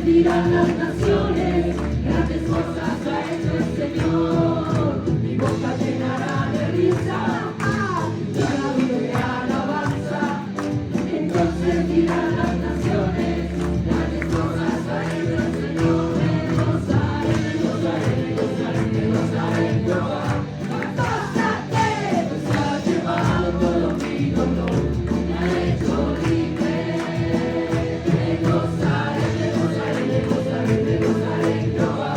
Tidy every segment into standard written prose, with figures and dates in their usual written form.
dirán las naciones, grandes cosas ha hecho el Señor. Mi boca llenará de risa, mi labio de alabanza. Entonces dirán las naciones, grandes cosas ha hecho el Señor. Me gozaré, me gozaré, me gozaré, me gozaré en Jehová. Gózate, pues ha llevado todo mi dolor, me ha hecho libre. Me gozaré, me gozaré, me gozaré, me gozaré en Jehová.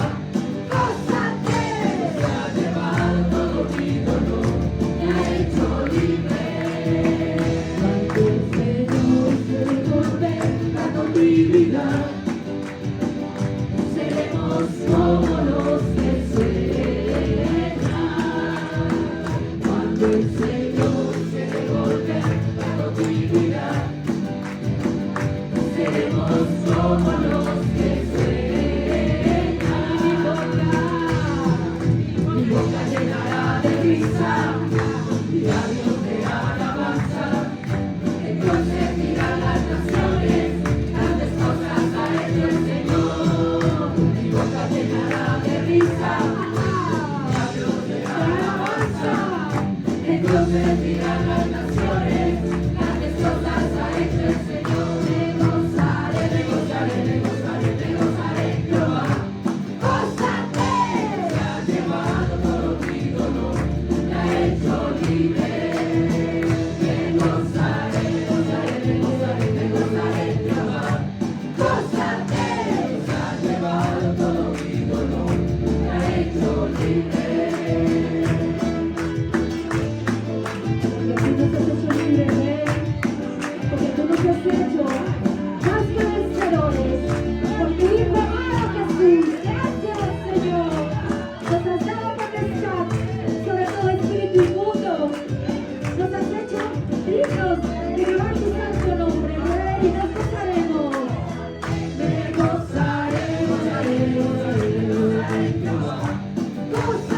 Gózate, pues ha llevado todo mi dolor, me ha hecho libre. Cuando el Señor se convierta con mi vida, seremos como los que sueñan. Cuando el Señor se convierta con mi vida, seremos como los que sueñan. Mi boca llenará de risa, mi labio de alabanza. Entonces dirán las naciones, grandes cosas ha hecho el Señor. Mi boca llenará de risa, mi labio de alabanza. Entonces dirán las naciones, grandes cosas ha hecho el Señor. Me gozaré, me gozaré, me gozaré, me gozaré en Jehová. Gózate, se ha llevado todo mi dolor, me ha hecho libre. Me gozaré, me gozaré, me gozaré, me gozaré en Jehová. Gózate, se ha llevado todo mi dolor, me ha hecho libre. Porque tú nos has hecho más que vencedores, por tu Hijo amado Jesús. Gracias, Señor. Nos has dado potestad sobre todo espíritu inmundo. Nos has hecho dignos de llevar tu santo nombre, Rey, y nos gozaremos. Me gozaré, gozaré, gozaré, gozaré en Jehová. Gozaré.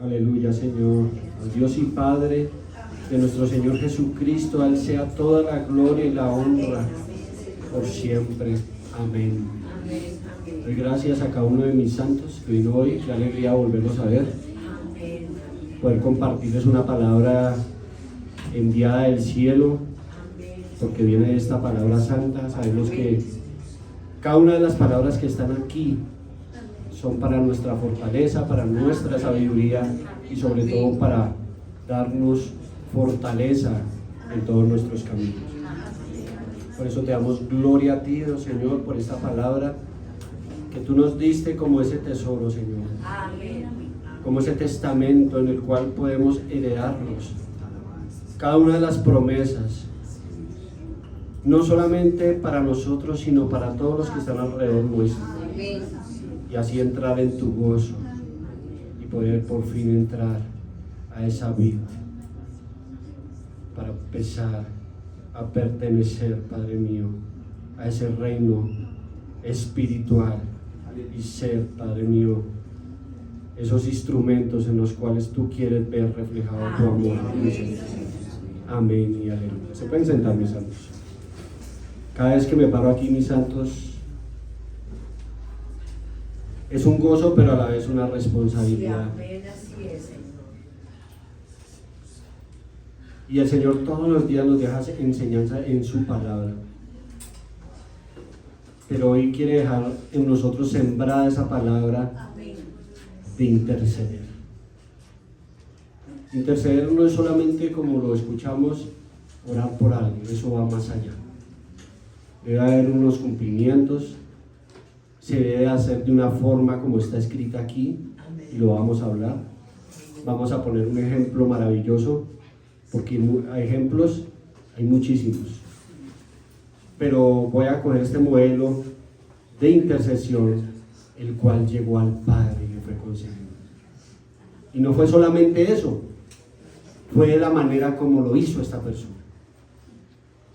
Aleluya, Señor. Al Dios y Padre de nuestro Señor Jesucristo, a Él sea toda la gloria y la honra por siempre. Amén. Doy gracias a cada uno de mis santos que vino hoy. Qué alegría volverlos a ver. Poder compartirles una palabra enviada del cielo, porque viene de esta palabra santa. Sabemos que cada una de las palabras que están aquí son para nuestra fortaleza, para nuestra sabiduría y sobre todo para darnos fortaleza en todos nuestros caminos. Por eso te damos gloria a ti, oh Señor, por esta palabra que tú nos diste como ese tesoro, Señor. Como ese testamento en el cual podemos heredarnos cada una de las promesas, no solamente para nosotros, sino para todos los que están alrededor nuestro. Y así entrar en tu gozo y poder por fin entrar a esa vida para empezar a pertenecer, Padre mío, a ese reino espiritual y ser, Padre mío, esos instrumentos en los cuales tú quieres ver reflejado tu amor. Amén y aleluya. Se pueden sentar, mis santos. Cada vez que me paro aquí, mis santos, es un gozo, pero a la vez una responsabilidad. Y el Señor todos los días nos deja enseñanza en su palabra. Pero hoy quiere dejar en nosotros sembrada esa palabra de interceder. Interceder no es solamente, como lo escuchamos, orar por alguien, eso va más allá. Debe haber unos cumplimientos, se debe hacer de una forma como está escrita aquí, y lo vamos a hablar. Vamos a poner un ejemplo maravilloso, porque ejemplos hay muchísimos, pero voy a coger este modelo de intercesión, el cual llegó al Padre y le fue concedido. Y no fue solamente eso, fue la manera como lo hizo esta persona.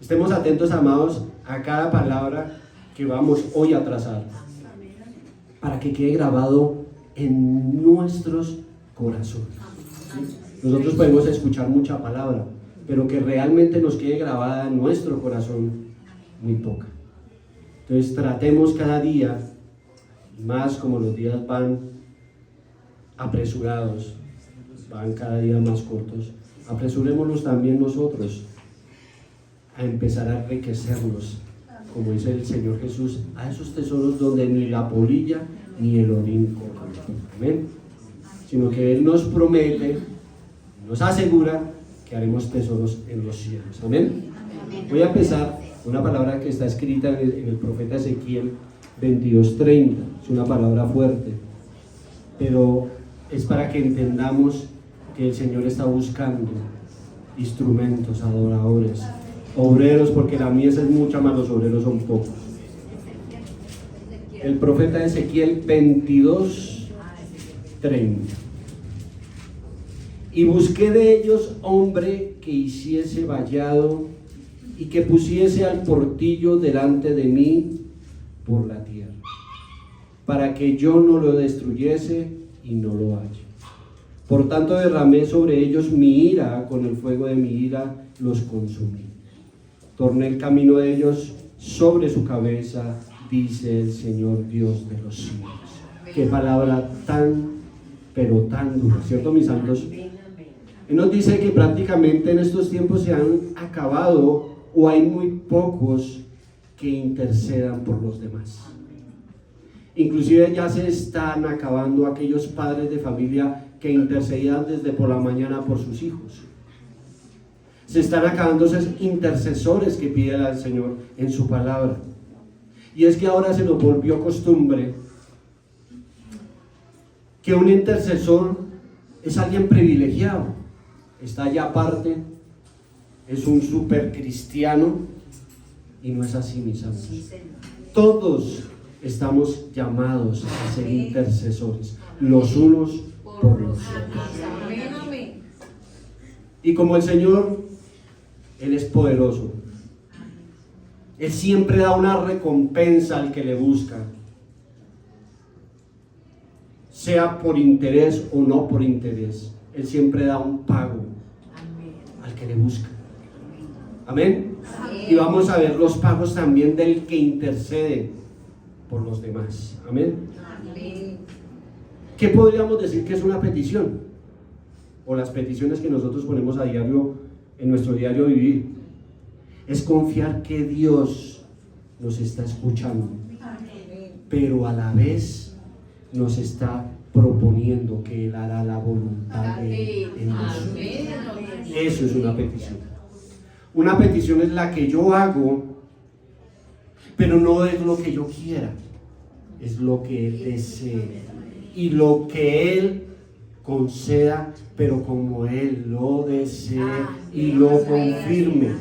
Estemos atentos, amados, a cada palabra que vamos hoy a trazar, para que quede grabado en nuestros corazones. ¿Sí? Nosotros podemos escuchar mucha palabra, pero que realmente nos quede grabada en nuestro corazón, muy poca. Entonces tratemos cada día, más como los días van apresurados, van cada día más cortos, apresurémonos también nosotros a empezar a enriquecernos, como dice el Señor Jesús, a esos tesoros donde ni la polilla ni el orín cortan. Amén. Sino que Él nos promete, nos asegura que haremos tesoros en los cielos. Amén. Voy a empezar una palabra que está escrita en el profeta Ezequiel 22:30. Es una palabra fuerte, pero es para que entendamos que el Señor está buscando instrumentos, adoradores, obreros, porque la mies es mucha, más los obreros son pocos. El profeta Ezequiel 22:30. Y busqué de ellos hombre que hiciese vallado y que pusiese al portillo delante de mí por la tierra, para que yo no lo destruyese y no lo halle. Por tanto derramé sobre ellos mi ira, con el fuego de mi ira los consumí. Torné el camino de ellos sobre su cabeza, dice el Señor Dios de los cielos. Qué palabra tan, pero tan dura, ¿cierto, mis santos? Él nos dice que prácticamente en estos tiempos se han acabado, o hay muy pocos que intercedan por los demás. Inclusive ya se están acabando aquellos padres de familia que intercedían desde por la mañana por sus hijos. Se están acabando esos intercesores que pide al Señor en su palabra. Y es que ahora se nos volvió costumbre que un intercesor es alguien privilegiado, está allá aparte, es un super cristiano, y no es así, mis amados. Todos estamos llamados a ser intercesores, los unos por los otros. Y como el Señor, Él es poderoso, Él siempre da una recompensa al que le busca. sea por interés o no por interés. Él siempre da un pago al que le busca. Amén. Y vamos a ver los pagos también del que intercede por los demás. Amén. ¿Qué podríamos decir que es una petición? O las peticiones que nosotros ponemos a diario en nuestro diario vivir. Es confiar que Dios nos está escuchando, pero a la vez nos está proponiendo que Él hará la voluntad de Él en nosotros. Eso es una petición. Una petición es la que yo hago, pero no es lo que yo quiera, es lo que Él desee y lo que Él conceda, pero como Él lo desee y lo confirme.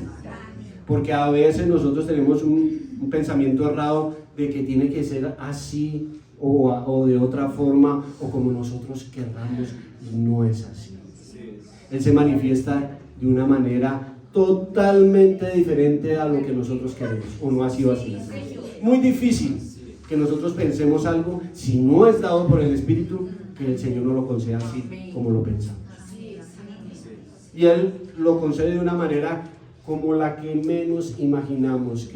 Porque a veces nosotros tenemos un pensamiento errado de que tiene que ser así o de otra forma o como nosotros querramos, y no es así. Él se manifiesta de una manera totalmente diferente a lo que nosotros queremos, o no ha sido así. Muy difícil que nosotros pensemos algo si no es dado por el Espíritu, que el Señor no lo conceda así como lo pensamos. Y Él lo concede de una manera como la que menos imaginamos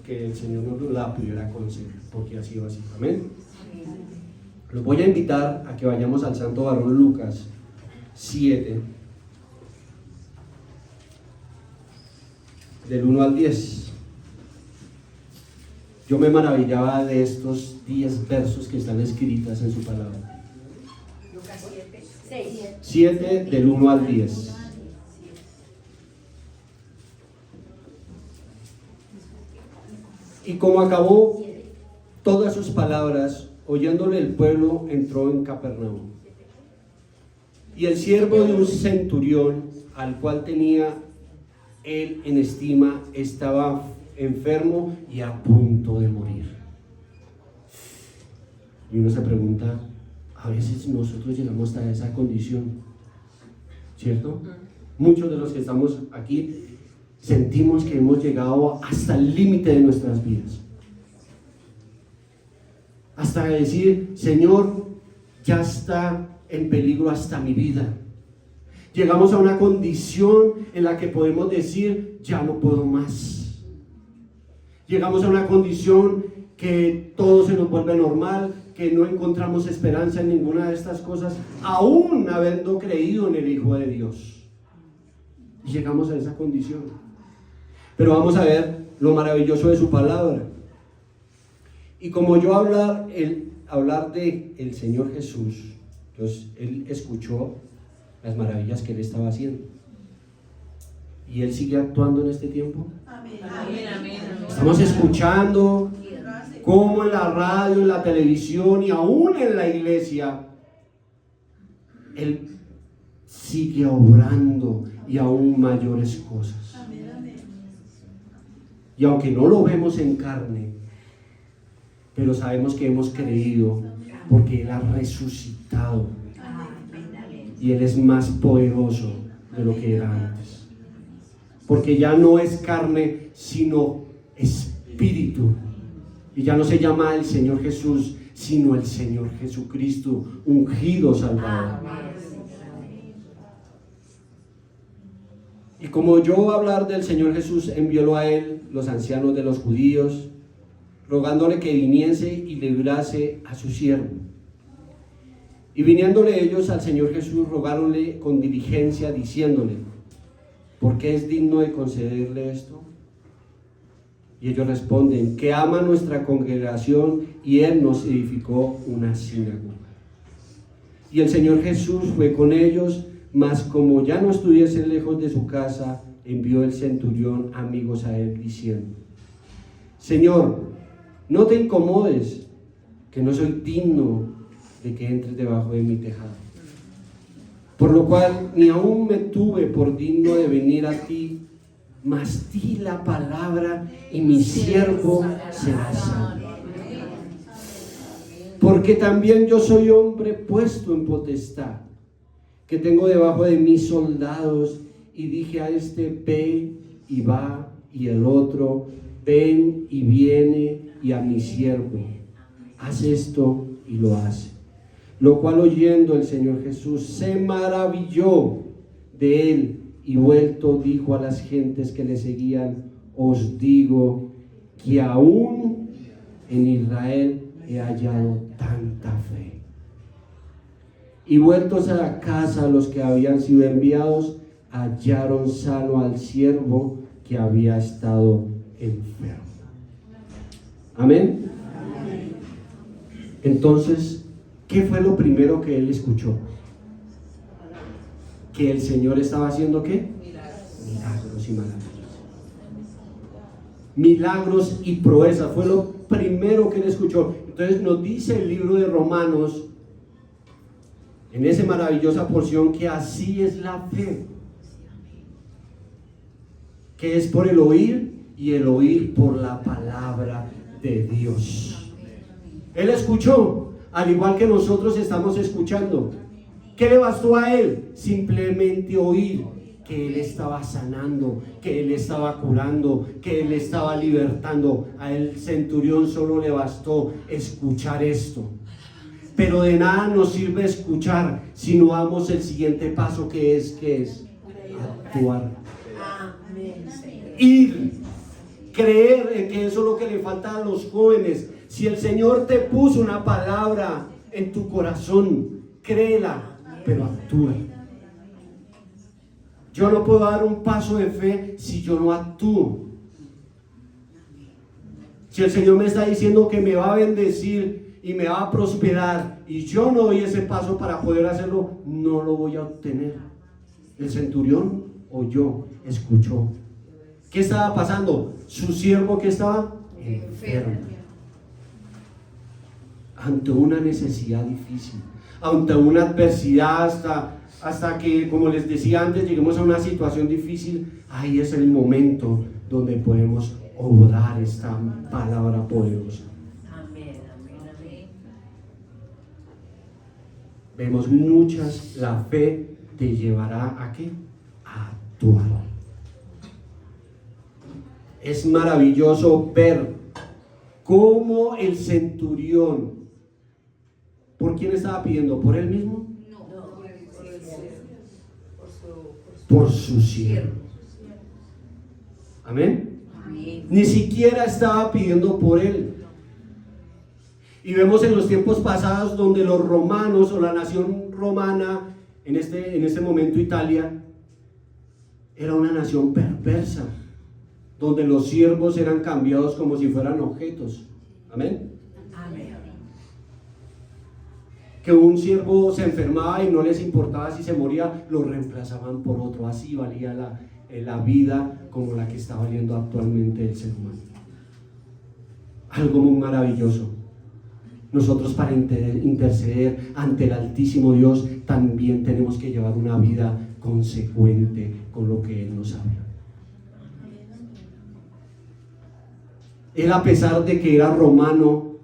que el Señor nos la pudiera conceder, porque ha sido así. Amén. Los voy a invitar a que vayamos al Santo Varón Lucas 7, del 1 al 10. Yo me maravillaba de estos 10 versos que están escritas en su palabra. Lucas 7, 7 del 1 al 10. Y como acabó todas sus palabras, oyéndole el pueblo, entró en Capernaum. Y el siervo de un centurión, al cual tenía él en estima, estaba enfermo y a punto de morir. Y uno se pregunta, a veces nosotros llegamos hasta esa condición, ¿cierto? Muchos de los que estamos aquí sentimos que hemos llegado hasta el límite de nuestras vidas. Hasta decir, Señor, ya está en peligro hasta mi vida. Llegamos a una condición en la que podemos decir, ya no puedo más. Llegamos a una condición que todo se nos vuelve normal, que no encontramos esperanza en ninguna de estas cosas, aún habiendo creído en el Hijo de Dios. Y llegamos a esa condición. Pero vamos a ver lo maravilloso de su palabra. Y como yo hablar de el Señor Jesús, entonces él escuchó las maravillas que él estaba haciendo. ¿Y él sigue actuando en este tiempo? Amén, amén, amén. Estamos escuchando cómo en la radio, en la televisión y aún en la iglesia, él sigue obrando y aún mayores cosas. Y aunque no lo vemos en carne, pero sabemos que hemos creído porque Él ha resucitado y Él es más poderoso de lo que era antes, porque ya no es carne sino espíritu, y ya no se llama el Señor Jesús sino el Señor Jesucristo, ungido Salvador. Y como yo hablar del Señor Jesús, enviólo a él los ancianos de los judíos, rogándole que viniese y librase a su siervo. Y viniéndole ellos al Señor Jesús, rogáronle con diligencia, diciéndole, ¿por qué es digno de concederle esto? Y ellos responden, que ama nuestra congregación y Él nos edificó una sinagoga. Y el Señor Jesús fue con ellos, mas como ya no estuviesen lejos de su casa, envió el centurión amigos a él, diciendo, Señor, no te incomodes, que no soy digno de que entres debajo de mi tejado. Por lo cual ni aún me tuve por digno de venir a ti, mas di la palabra y mi siervo será salvo. Porque también yo soy hombre puesto en potestad, que tengo debajo de mí soldados, y dije a este, ve y va, y el otro, ven y viene, y a mi siervo, haz esto y lo hace. Lo cual oyendo el Señor Jesús se maravilló de él y vuelto dijo a las gentes que le seguían: os digo que aún en Israel he hallado tanta fe. Y vueltos a la casa los que habían sido enviados, hallaron sano al siervo que había estado enfermo. Amén. Entonces, ¿qué fue lo primero que él escuchó? Que el Señor estaba haciendo ¿qué? Milagros y maravillas. Milagros y proezas fue lo primero que él escuchó. Entonces nos dice el libro de Romanos, en esa maravillosa porción, que así es la fe, que es por el oír y el oír por la palabra de Dios. Él escuchó, al igual que nosotros estamos escuchando. ¿Qué le bastó a él? Simplemente oír que él estaba sanando, que él estaba curando, que él estaba libertando. A el centurión solo le bastó escuchar esto. Pero de nada nos sirve escuchar si no damos el siguiente paso, que es actuar. Ir, creer en que eso es lo que le falta a los jóvenes. Si el Señor te puso una palabra en tu corazón, créela, pero actúa. Yo no puedo dar un paso de fe si yo no actúo. Si el Señor me está diciendo que me va a bendecir y me va a prosperar y yo no doy ese paso para poder hacerlo, no lo voy a obtener. El centurión oyó, escuchó. ¿Qué estaba pasando? Su siervo que estaba enfermo. Ante una necesidad difícil, ante una adversidad, hasta que, como les decía antes, lleguemos a una situación difícil. Ahí es el momento donde podemos obrar esta palabra poderosa. Vemos muchas, la fe te llevará ¿a qué? A actuar. Es maravilloso ver cómo el centurión, ¿por quién estaba pidiendo? ¿Por él mismo? No, por su siervo. Amén. Ni siquiera estaba pidiendo por él. Y vemos en los tiempos pasados donde los romanos o la nación romana, en este momento Italia, era una nación perversa, donde los siervos eran cambiados como si fueran objetos. Amén. Que un siervo se enfermaba y no les importaba si se moría, lo reemplazaban por otro. Así valía la vida como la que está valiendo actualmente el ser humano. Algo muy maravilloso. Nosotros, para interceder ante el Altísimo Dios, también tenemos que llevar una vida consecuente con lo que Él nos habla. Él, a pesar de que era romano,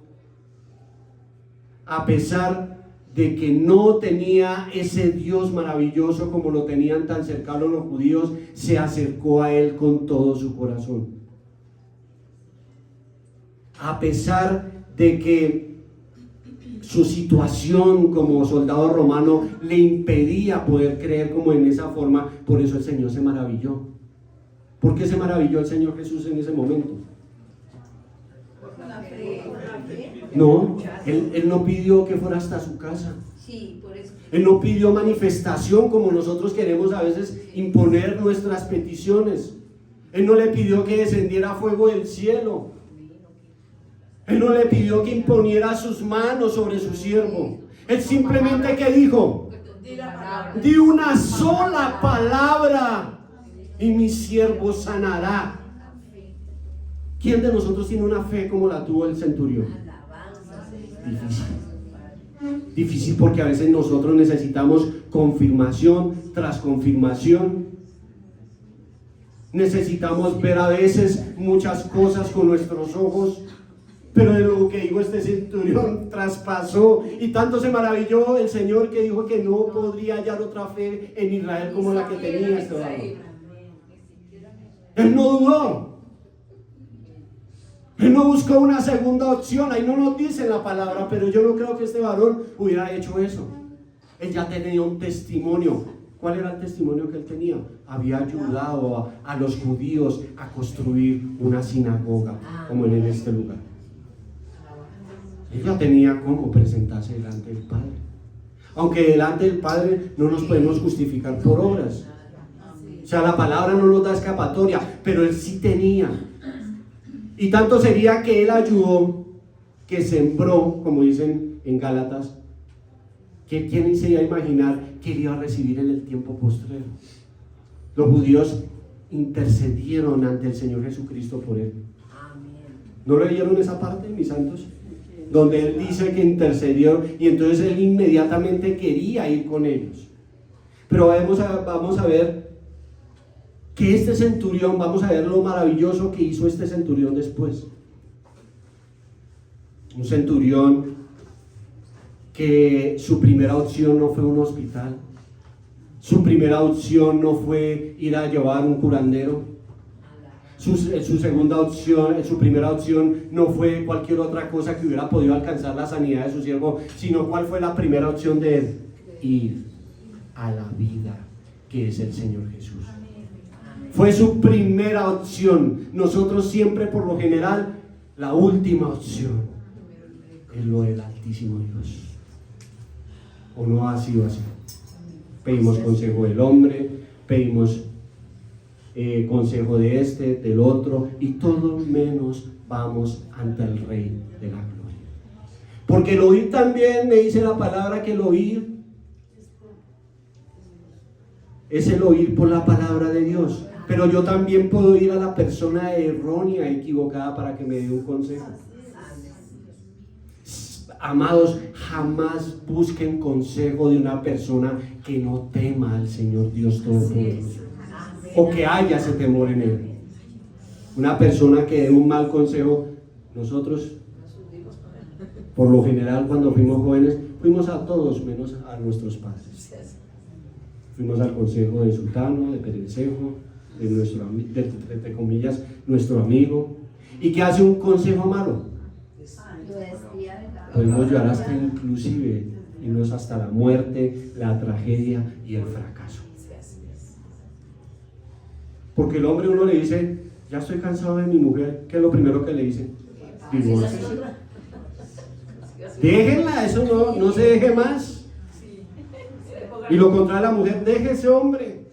a pesar de que no tenía ese Dios maravilloso como lo tenían tan cercanos los judíos, se acercó a Él con todo su corazón. A pesar de que su situación como soldado romano le impedía poder creer como en esa forma, por eso el Señor se maravilló. ¿Por qué se maravilló el Señor Jesús en ese momento? No, él no pidió que fuera hasta su casa. Él no pidió manifestación como nosotros queremos a veces imponer nuestras peticiones. Él no le pidió que descendiera fuego del cielo. Él no le pidió que imponiera sus manos sobre su siervo. Él simplemente, ¿qué dijo? Di una sola palabra y mi siervo sanará. ¿Quién de nosotros tiene una fe como la tuvo el centurión? Difícil porque a veces nosotros necesitamos confirmación tras confirmación. Necesitamos ver a veces muchas cosas con nuestros ojos, pero de lo que dijo este centurión traspasó, y tanto se maravilló el Señor que dijo que no podría hallar otra fe en Israel como la que tenía este varón. Él no dudó. Él no buscó una segunda opción, ahí no nos dice la palabra, pero yo no creo que este varón hubiera hecho eso. Él ya tenía un testimonio. ¿Cuál era el testimonio que él tenía? Había ayudado a los judíos a construir una sinagoga, como en este lugar. Él ya tenía cómo presentarse delante del Padre. Aunque delante del Padre no nos podemos justificar por obras. O sea, la palabra no nos da escapatoria, pero él sí tenía. Y tanto sería que él ayudó, que sembró, como dicen en Gálatas, que quién se iba a imaginar que él iba a recibir en el tiempo postrero. Los judíos intercedieron ante el Señor Jesucristo por él. ¿No leyeron esa parte, mis santos? Donde él dice que intercedió y entonces él inmediatamente quería ir con ellos. Pero vamos a ver que este centurión, vamos a ver lo maravilloso que hizo este centurión después. Un centurión que su primera opción no fue un hospital, su primera opción no fue ir a llevar un curandero, su segunda opción, su primera opción no fue cualquier otra cosa que hubiera podido alcanzar la sanidad de su siervo, sino cuál fue la primera opción de él: ir a la vida que es el Señor Jesús. Fue su primera opción. Nosotros siempre, por lo general, la última opción es lo del Altísimo Dios. ¿O no ha sido así? Pedimos consejo del hombre, pedimos consejo de este, del otro, y todo menos vamos ante el Rey de la Gloria. Porque el oír también, me dice la palabra, que el oír es el oír por la palabra de Dios. Pero yo también puedo ir a la persona errónea, equivocada, para que me dé un consejo. Amados, jamás busquen consejo de una persona que no tema al Señor Dios Todopoderoso, o que haya ese temor en él. Una persona que dé un mal consejo, nosotros, por lo general, cuando fuimos jóvenes, fuimos a todos menos a nuestros padres. Fuimos al consejo de sultano, de perencejo, de nuestro, entre comillas, nuestro amigo. ¿Y qué hace un consejo malo? Podemos llegar hasta inclusive irnos hasta la muerte, la tragedia y el fracaso. Porque el hombre, uno le dice: ya estoy cansado de mi mujer. ¿Qué es lo primero que le dice? Divorcio. Déjenla, eso no se deje más. Y lo contrario a la mujer: deje ese hombre.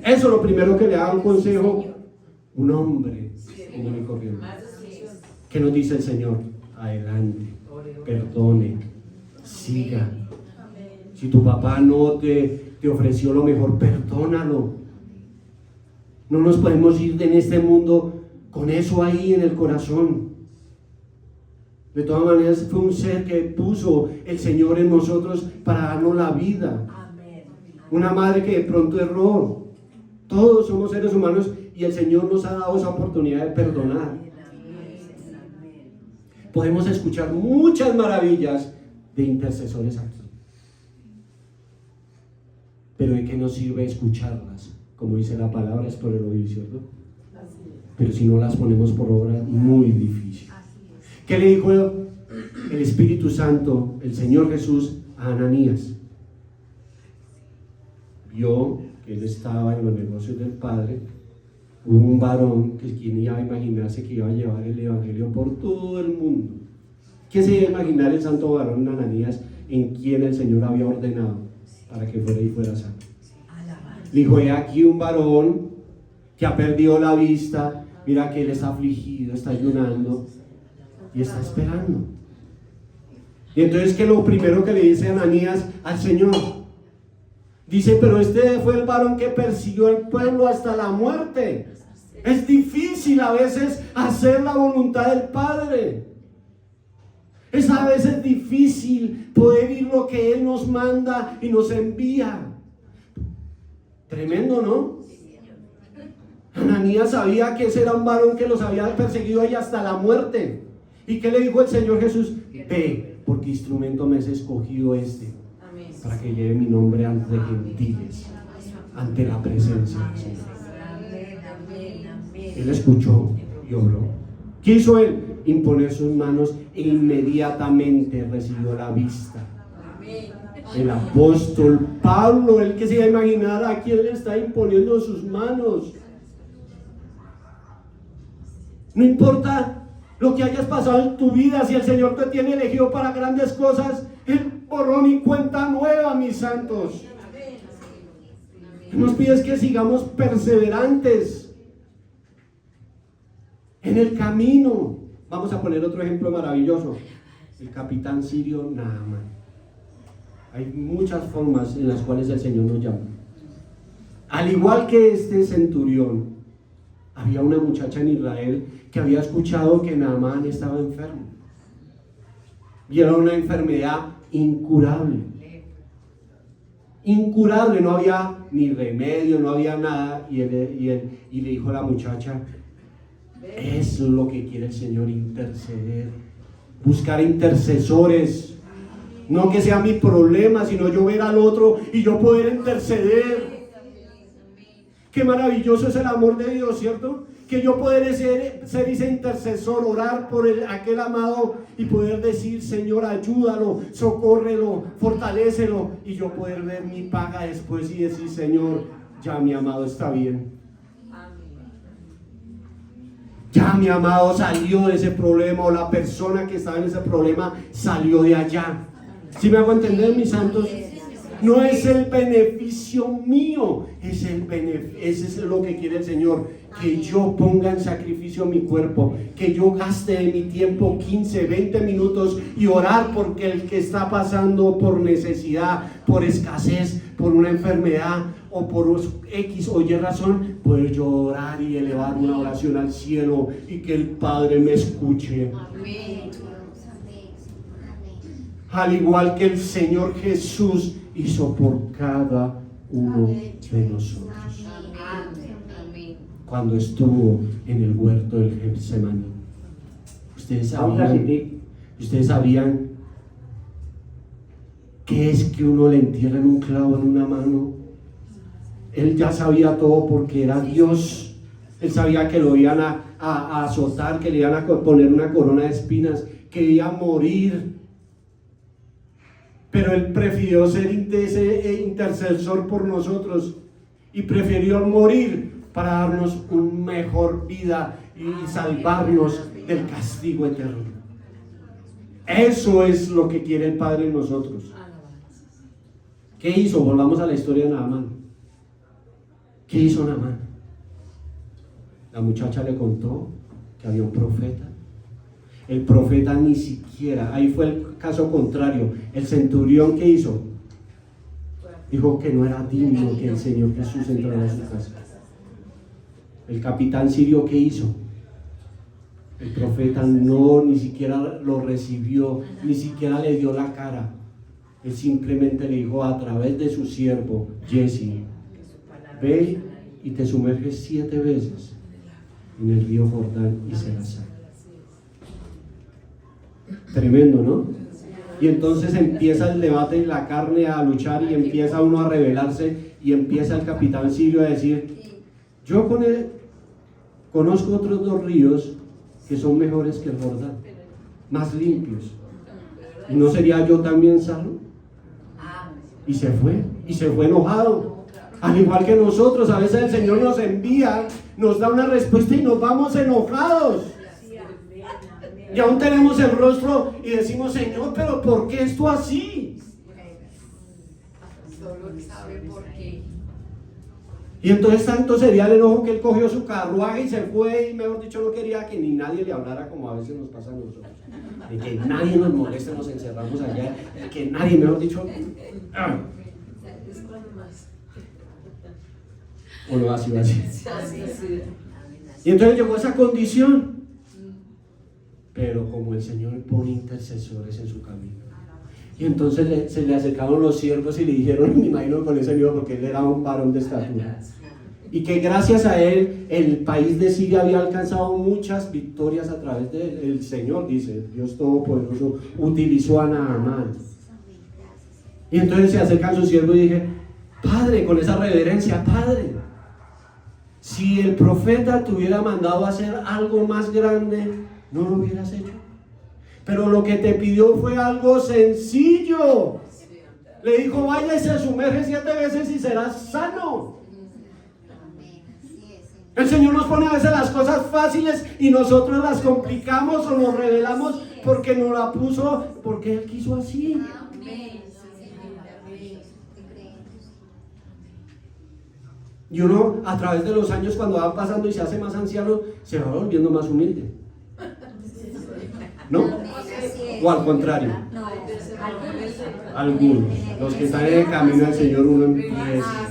Eso es lo primero que le da un consejo un hombre común y corriente. ¿Qué nos dice el Señor? Adelante, perdone, siga. Si tu papá no te ofreció lo mejor, perdónalo. No nos podemos ir en este mundo con eso ahí en el corazón. De todas maneras, fue un ser que puso el Señor en nosotros para darnos la vida. Una madre que de pronto erró. Todos somos seres humanos y el Señor nos ha dado esa oportunidad de perdonar. Podemos escuchar muchas maravillas de intercesores aquí. Pero ¿de qué nos sirve escucharlas? Como dice la palabra, es por el oír, ¿cierto? Pero si no las ponemos por obra, muy difícil. ¿Qué le dijo el Espíritu Santo, el Señor Jesús, a Ananías? Vio que él estaba en los negocios del Padre. Hubo un varón que quien iba a imaginarse que iba a llevar el evangelio por todo el mundo. ¿Qué se iba a imaginar el santo varón Ananías, en quien el Señor había ordenado para que fuera y fuera santo? Le dijo: he aquí un varón que ha perdido la vista, mira que él está afligido, está ayunando y está esperando. Y entonces, ¿qué es lo primero que le dice Ananías al Señor? Dice: pero este fue el varón que persiguió al pueblo hasta la muerte. Es difícil a veces hacer la voluntad del Padre. Es a veces difícil poder ir lo que Él nos manda y nos envía. Tremendo, ¿no? Ananías sabía que ese era un varón que los había perseguido ahí hasta la muerte. ¿Y qué le dijo el Señor Jesús? Ve, porque instrumento me es escogido para que lleve mi nombre ante gentiles, ante la presencia del Señor. Él escuchó y oró. ¿Qué hizo él? Imponer sus manos e inmediatamente recibió la vista. El apóstol Pablo, el que se iba a imaginar a quién le está imponiendo sus manos. No importa lo que hayas pasado en tu vida, si el Señor te tiene elegido para grandes cosas, el borrón y cuenta nueva, mis santos. Nos pides que sigamos perseverantes en el camino. Vamos a poner otro ejemplo maravilloso: el capitán sirio Naamán. Hay muchas formas en las cuales el Señor nos llama. Al igual que este centurión, había una muchacha en Israel que había escuchado que Naamán estaba enfermo. Y era una enfermedad incurable. Incurable, no había ni remedio, no había nada. Y le dijo a la muchacha: eso es lo que quiere el Señor, interceder. Buscar intercesores. No que sea mi problema, sino yo ver al otro y yo poder interceder. Qué maravilloso es el amor de Dios, ¿cierto? Que yo poder ser ese intercesor, orar por aquel amado y poder decir: Señor, ayúdalo, socórrelo, fortalécelo, y yo poder ver mi paga después y decir: Señor, ya mi amado está bien. Ya mi amado salió de ese problema, o la persona que estaba en ese problema salió de allá. ¿Sí me hago entender, mis santos? No es el beneficio mío, ese es lo que quiere el Señor, que yo ponga en sacrificio mi cuerpo, que yo gaste de mi tiempo 15, 20 minutos y orar porque el que está pasando por necesidad, por escasez, por una enfermedad o por X o Y razón, poder yo orar y elevar una oración al cielo y que el Padre me escuche. Amén. Al igual que el Señor Jesús hizo por cada uno de nosotros cuando estuvo en el huerto del Getsemaní. Ustedes sabían qué es que uno le entierren un clavo en una mano. Él ya sabía todo porque era Dios. Él sabía que lo iban a azotar, que le iban a poner una corona de espinas, que iba a morir. Pero Él prefirió ser intercesor por nosotros y prefirió morir para darnos una mejor vida y salvarnos del castigo eterno. Eso es lo que quiere el Padre en nosotros. ¿Qué hizo? Volvamos a la historia de Naamán. ¿Qué hizo Naamán? La muchacha le contó que había un profeta. El profeta ni siquiera, ahí fue el caso contrario. El centurión, ¿qué hizo? Dijo que no era digno que el Señor Jesús entrara a su casa. El capitán sirio, ¿qué hizo? El profeta ni siquiera lo recibió, ni siquiera le dio la cara. Él simplemente le dijo a través de su siervo Jesse: ve y te sumerges 7 veces en el río Jordán y serás salvo. Tremendo, ¿no? Y entonces empieza el debate en la carne a luchar y empieza uno a rebelarse y empieza el capitán sirio a decir: yo conozco otros 2 ríos que son mejores que el Jordán, más limpios. ¿Y no sería yo también salvo? Y se fue enojado. Al igual que nosotros, a veces el Señor nos envía, nos da una respuesta y nos vamos enojados. Y aún tenemos el rostro y decimos: Señor, pero ¿por qué esto así? Solo sabe por qué. Y entonces tanto sería el enojo que él cogió su carruaje y se fue, y mejor dicho no quería que ni nadie le hablara, como a veces nos pasa a nosotros. De que nadie nos moleste, nos encerramos allá, de que nadie, mejor dicho, o no, así. Y entonces llegó a esa condición. Pero como el Señor pone intercesores en su camino, y entonces se le acercaron los siervos y le dijeron, me imagino con ese miedo, porque él era un varón de estatura, y que gracias a él el país de Siria había alcanzado muchas victorias a través de él. El Señor, dice Dios Todopoderoso, utilizó a Naamán. Y entonces se acercan sus siervos y dije: Padre, con esa reverencia: Padre, si el profeta te hubiera mandado a hacer algo más grande, no lo hubieras hecho. Pero lo que te pidió fue algo sencillo. Le dijo, vaya y se sumerge 7 veces y serás sano. El Señor nos pone a veces las cosas fáciles y nosotros las complicamos o nos rebelamos porque nos la puso, porque Él quiso así. Y uno a través de los años, cuando va pasando y se hace más anciano, se va volviendo más humilde. ¿No? O al contrario. Algunos. Los que están en el camino del Señor, uno empieza.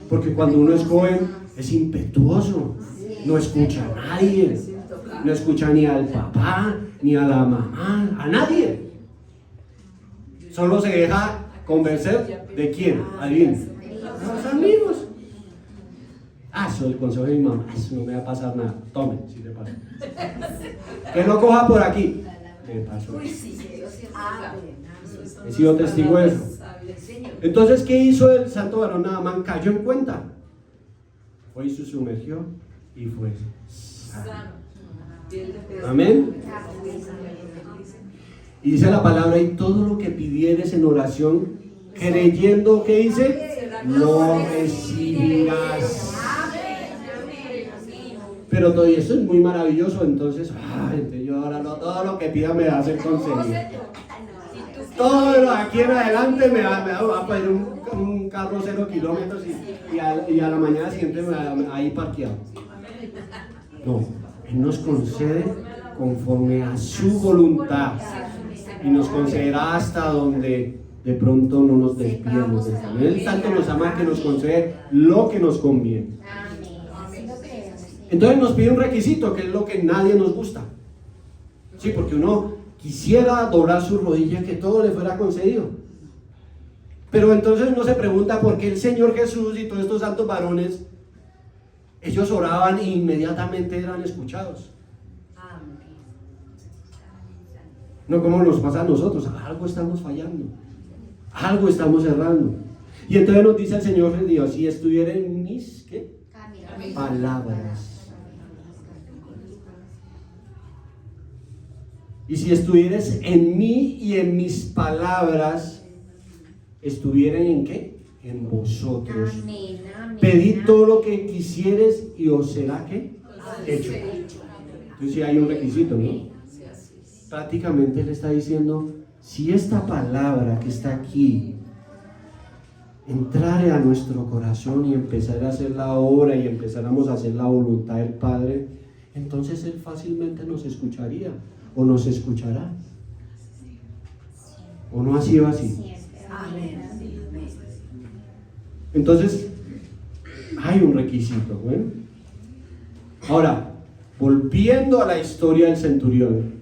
Porque cuando uno es joven, es impetuoso. No escucha a nadie. No escucha ni al papá, ni a la mamá, a nadie. Solo se deja convencer ¿de quién? Adivinen. De los amigos. Eso el consejo de mi mamá, eso no me va a pasar nada. Tome, si te pasa. Que no coja por aquí. Me pasó. He sido testigo de eso. Entonces, ¿qué hizo el santo varón Naamán? Cayó en cuenta. Fue y se sumergió y fue sano. Amén. Y dice la palabra, y todo lo que pidieres en oración, creyendo, ¿qué dice? Lo recibirás. Pero todo eso es muy maravilloso, entonces, yo ahora todo lo que pida me va a ser concedido. Todo lo aquí en adelante me va a pedir un carro 0 kilómetros y a la mañana siguiente me va a ir parqueado. No, Él nos concede conforme a su voluntad y nos concederá hasta donde de pronto no nos desviemos del camino. Él tanto nos ama que nos concede lo que nos conviene. Entonces nos pide un requisito, que es lo que nadie nos gusta. Sí, porque uno quisiera doblar su rodilla, que todo le fuera concedido. Pero entonces uno se pregunta por qué el Señor Jesús y todos estos santos varones, ellos oraban e inmediatamente eran escuchados. No como nos pasa a nosotros, algo estamos fallando, algo estamos errando. Y entonces nos dice el Señor Dios, si estuviera en mis ¿qué? Palabras. Y si estuvieres en mí y en mis palabras, estuvieran en ¿qué? En vosotros. Amén, amén. Pedid todo lo que quisieres y os será ¿qué? Hecho. Entonces sí hay un requisito, ¿no? Prácticamente Él está diciendo, si esta palabra que está aquí entrare a nuestro corazón y empezar a hacer la obra y empezáramos a hacer la voluntad del Padre, entonces Él fácilmente nos escucharía o nos escuchará. ¿O no ha sido así? Entonces hay un requisito, ¿eh? Ahora, volviendo a la historia del centurión,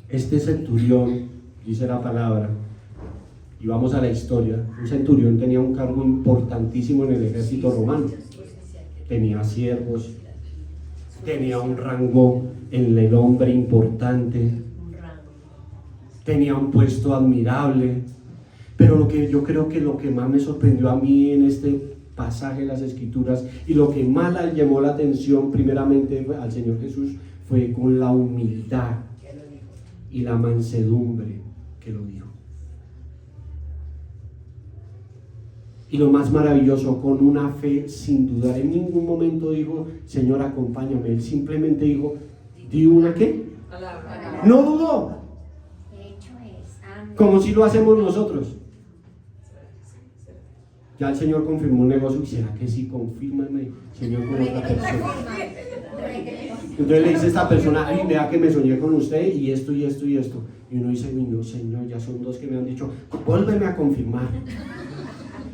este centurión, dice la palabra, y vamos a la historia, un centurión tenía un cargo importantísimo en el ejército romano, tenía siervos, tenía un rango en el hombre importante, tenía un puesto admirable, pero lo que yo creo que lo que más me sorprendió a mí en este pasaje de las Escrituras y lo que más le llamó la atención primeramente al Señor Jesús fue con la humildad y la mansedumbre que lo dijo. Y lo más maravilloso, con una fe sin dudar. En ningún momento dijo, Señor, acompáñame. Él simplemente dijo, di una ¿qué? Palabra. No dudó, Hecho es. Amén. como si lo hacemos nosotros. Ya el Señor confirmó un negocio y será que sí, confírmame, Señor, con otra persona. Entonces le dice a esta persona, ay, vea que me soñé con usted y esto y esto y esto. Y uno dice, no, Señor, ya son 2 que me han dicho, vuélveme a confirmar.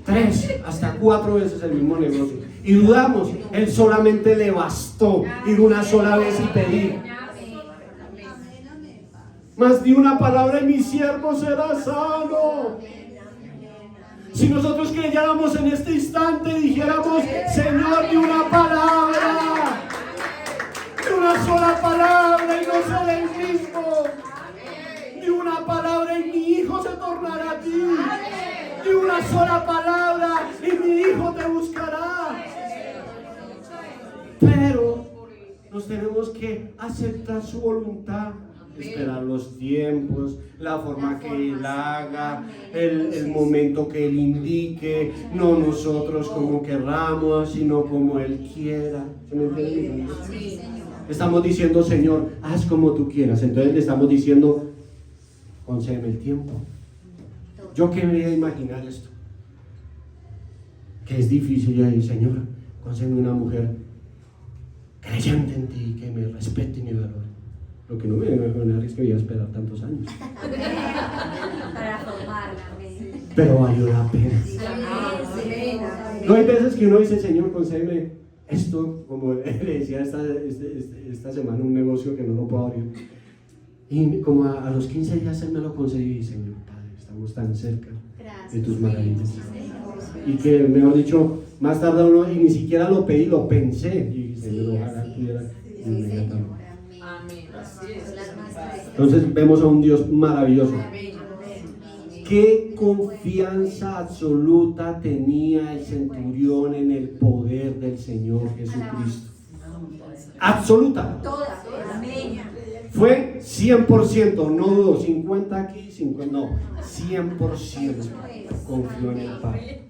3, hasta 4 veces el mismo negocio. Y dudamos, Él solamente le bastó ir una sola vez y pedir. Más di una palabra y mi siervo será sano. Si nosotros creyéramos en este instante, dijéramos, Señor, di una palabra. Di una sola palabra y no seré el mismo. Di una palabra y mi hijo se tornará a ti. Di una sola palabra y mi hijo te buscará. Pero nos tenemos que que aceptar su voluntad, esperar los tiempos, la forma que Él haga, el momento que Él indique, no nosotros como querramos, sino como Él quiera. ¿Sí me entienden? Estamos diciendo, Señor, haz como tú quieras. Entonces le estamos diciendo, concédeme el tiempo. Yo quería imaginar esto, que es difícil. Yo digo, Señor, concédeme una mujer creyente en ti, que me respete y me valore. Lo que no me debe imaginar es que voy a esperar tantos años. Para formarla. Pero valió la pena. No hay veces que uno dice, Señor, concédeme esto, como le decía esta semana, un negocio que no lo puedo abrir. Y como a los 15 días Él me lo concedió y Señor, Padre, estamos tan cerca de tus maravillas. Y que, mejor dicho, más tarde uno, y ni siquiera lo pedí, lo pensé. Y Señor, ojalá pudiera inmediatamente. Entonces vemos a un Dios maravilloso. Qué confianza absoluta tenía el centurión en el poder del Señor Jesucristo. Absoluta. Fue 100%, no dudo, 50 aquí, 50, no, 100% confió en el Padre.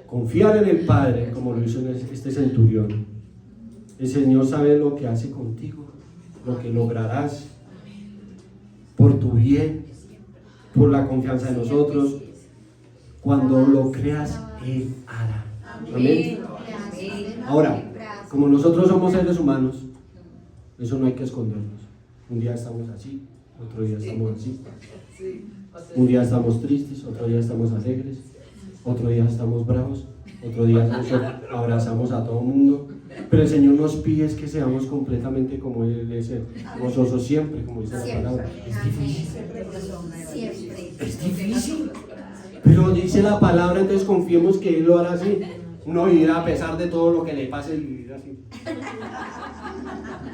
Confiar en el Padre, como lo hizo este centurión. El Señor sabe lo que hace contigo, lo que lograrás por tu bien, por la confianza en nosotros. Cuando lo creas, Él hará. Amén. Ahora, como nosotros somos seres humanos, eso no hay que escondernos. Un día estamos así, otro día estamos así. Un día estamos tristes, otro día estamos alegres, otro día estamos bravos, otro día abrazamos a todo el mundo. Pero el Señor nos pide es que seamos completamente como Él es, gozoso siempre, como dice la palabra. Es difícil. Es difícil. Pero dice la palabra, entonces confiemos que Él lo hará así. Uno vivirá a pesar de todo lo que le pase, vivir así.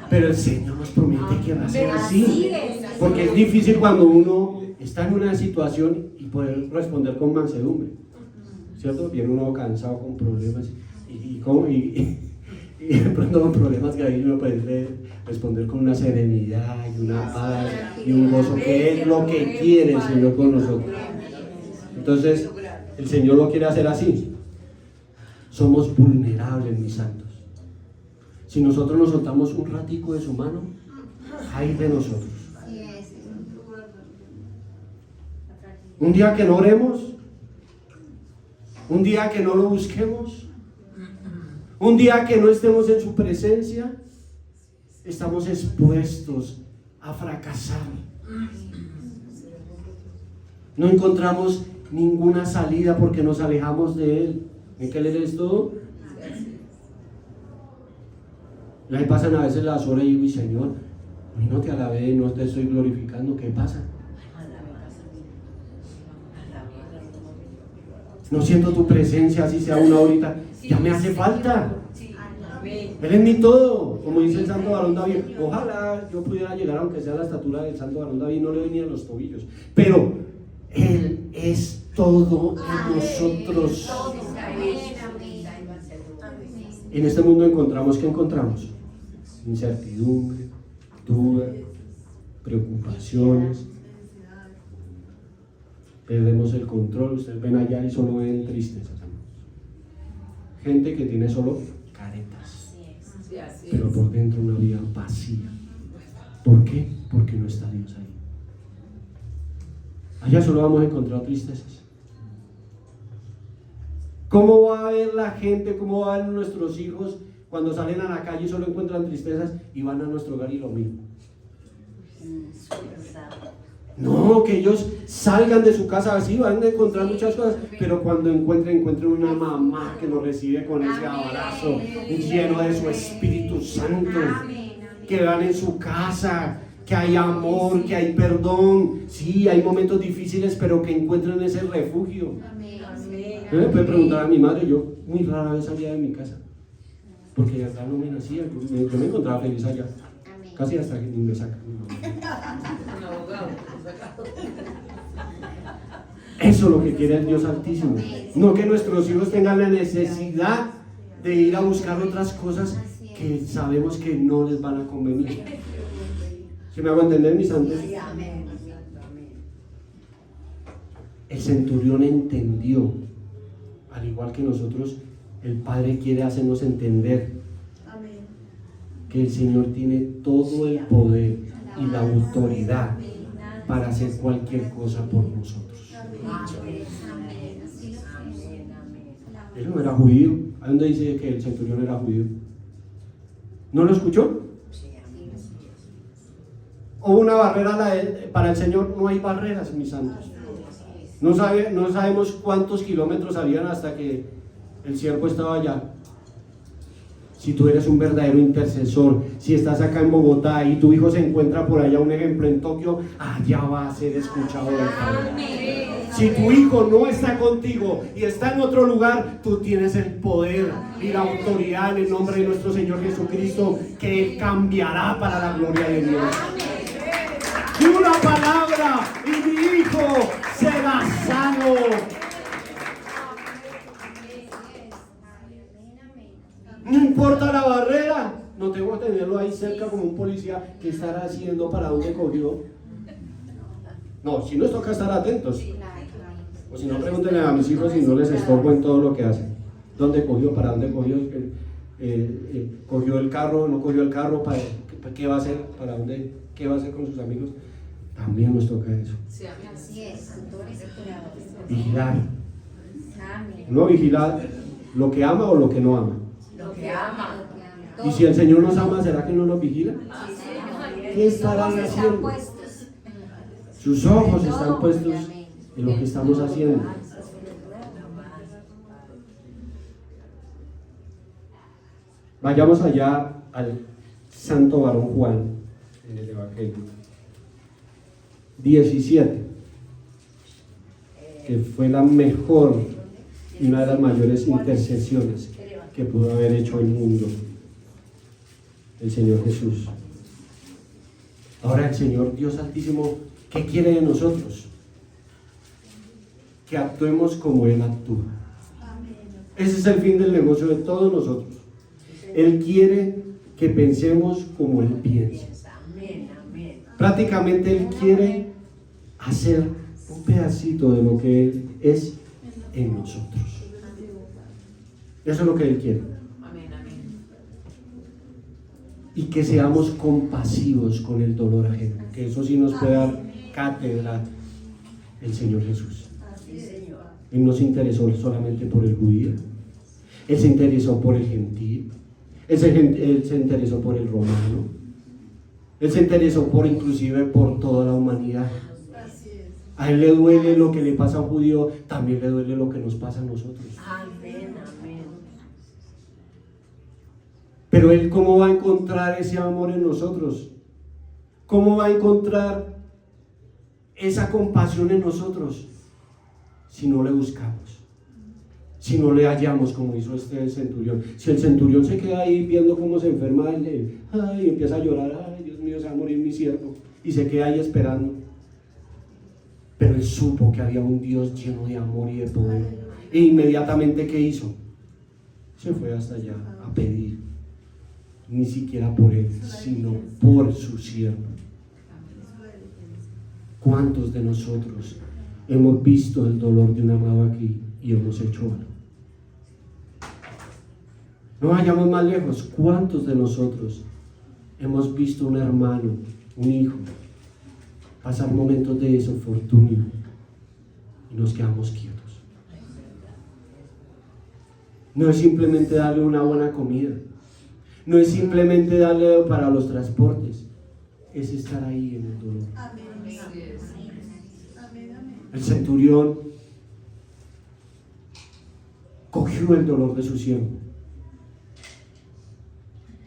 Pero el Señor nos promete que va a ser así. Porque es difícil cuando uno está en una situación y poder responder con mansedumbre, ¿cierto? Viene uno cansado con problemas y de pronto con problemas que ahí uno puede responder con una serenidad y una paz y un gozo, que es lo que quiere el Señor con nosotros. Entonces el Señor lo quiere hacer así. Somos vulnerables, mis santos. Si nosotros nos soltamos un ratico de su mano, ay de nosotros. Un día que no oremos, un día que no lo busquemos, un día que no estemos en su presencia, estamos expuestos a fracasar. No encontramos ninguna salida porque nos alejamos de Él. ¿En qué leer esto? Ahí pasan a veces las horas y digo, Señor, hoy no te alabé, no te estoy glorificando, ¿qué pasa? No siento tu presencia, así sea una horita, ya me hace falta. Él es mi todo, como dice el santo varón David. Ojalá yo pudiera llegar, aunque sea a la estatura del santo varón David, no le venía a los tobillos, pero Él es todo en nosotros. En este mundo encontramos, ¿qué encontramos? Incertidumbre, duda, preocupaciones. Perdemos el control. Ustedes ven allá y solo ven tristezas. Gente que tiene solo caretas, pero por dentro una vida vacía. ¿Por qué? Porque no está Dios ahí. Allá solo vamos a encontrar tristezas. ¿Cómo va a ver la gente, cómo van a ver nuestros hijos cuando salen a la calle y solo encuentran tristezas y van a nuestro hogar y lo mismo? No, que ellos salgan de su casa así, van a encontrar muchas cosas, pero cuando encuentren una mamá que los recibe con ese abrazo lleno de su Espíritu Santo, que van en su casa, que hay amor, que hay perdón. Sí, hay momentos difíciles, pero que encuentren ese refugio. Yo le puedo preguntar a mi madre, yo muy rara vez salía de mi casa, porque de verdad no me nacía, yo me encontraba feliz allá, casi hasta que ni me saca. Eso es lo que quiere el Dios Altísimo, no que nuestros hijos tengan la necesidad de ir a buscar otras cosas que sabemos que no les van a convenir. ¿Sí me hago entender, mis santos? El centurión entendió, al igual que nosotros, el Padre quiere hacernos entender que el Señor tiene todo el poder y la autoridad para hacer cualquier cosa por nosotros. Él no era judío. ¿A dónde dice que el centurión era judío? ¿No lo escuchó? Hubo una barrera para el Señor. No hay barreras, mis santos. No sabemos cuántos kilómetros habían hasta que el siervo estaba allá. Si tú eres un verdadero intercesor, si estás acá en Bogotá y tu hijo se encuentra por allá, un ejemplo en Tokio, allá va a ser escuchado del Padre. Si tu hijo no está contigo y está en otro lugar, tú tienes el poder y la autoridad en el nombre de nuestro Señor Jesucristo, que Él cambiará para la gloria de Dios. Y una palabra y mi hijo será sano. No importa la barrera, no tengo que tenerlo ahí cerca como un policía. ¿Qué estará haciendo? ¿Para dónde cogió? No, si nos toca estar atentos. O si no, pregúntenle a mis hijos si no les estorbo en todo lo que hacen. ¿Dónde cogió? ¿Para dónde cogió? ¿Cogió el carro? ¿No cogió el carro? ¿Para qué va a hacer? ¿Para dónde? ¿Qué va a hacer con sus amigos? También nos toca eso. Así es, Vigilar. No vigilar lo que ama o lo que no ama. Lo que ama. Y si el Señor nos ama, ¿será que no nos vigila? ¿Qué estarán haciendo? Sus ojos están puestos en lo que estamos haciendo. Vayamos allá al santo varón Juan en el Evangelio 17, que fue la mejor y una de las mayores intercesiones que pudo haber hecho el mundo, el Señor Jesús. Ahora el Señor Dios Altísimo, ¿qué quiere de nosotros? Que actuemos como Él actúa. Ese es el fin del negocio de todos nosotros. Él quiere que pensemos como Él piensa. Prácticamente Él quiere hacer un pedacito de lo que Él es en nosotros. Eso es lo que Él quiere. Y que seamos compasivos con el dolor ajeno. Que eso sí nos puede dar cátedra el Señor Jesús. Él no se interesó solamente por el judío. Él se interesó por el gentil. Él se interesó por el romano. Él se interesó inclusive por toda la humanidad. A Él le duele lo que le pasa a un judío, también le duele lo que nos pasa a nosotros. Pero Él, ¿cómo va a encontrar ese amor en nosotros? ¿Cómo va a encontrar esa compasión en nosotros? Si no le buscamos, si no le hallamos, como hizo este centurión. Si el centurión se queda ahí viendo cómo se enferma, y empieza a llorar, ay Dios mío, se va a morir mi siervo, y se queda ahí esperando. Pero él supo que había un Dios lleno de amor y de poder, e inmediatamente, ¿qué hizo? Se fue hasta allá a pedir, ni siquiera por él, sino por su siervo. ¿Cuántos de nosotros hemos visto el dolor de un amado aquí y hemos hecho algo? No vayamos más lejos. ¿Cuántos de nosotros hemos visto un hermano, un hijo, pasar momentos de desinfortunio y nos quedamos quietos? No es simplemente darle una buena comida, no es simplemente darle para los transportes, es estar ahí en el dolor. El centurión cogió el dolor de su siervo,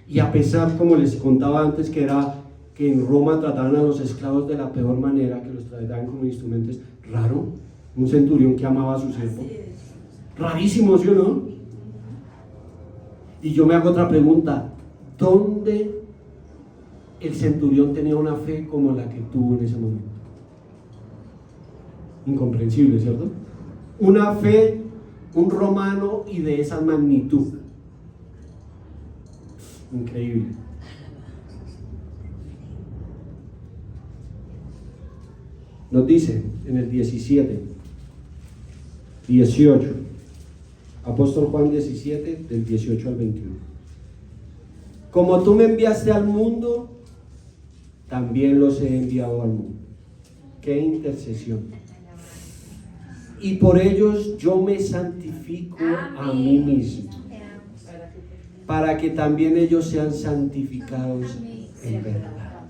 y a pesar, como les contaba antes, que en Roma trataban a los esclavos de la peor manera, que los trataban como instrumentos, raro, un centurión que amaba a su siervo, rarísimo, ¿sí o no? Y yo me hago otra pregunta: ¿dónde el centurión tenía una fe como la que tuvo en ese momento? Incomprensible, ¿cierto? Una fe, un romano y de esa magnitud. Increíble. Nos dice en el 17, 18, Apóstol Juan 17, del 18 al 21. Como tú me enviaste al mundo, también los he enviado al mundo. ¡Qué intercesión! Y por ellos yo me santifico a mí mismo, para que también ellos sean santificados en verdad.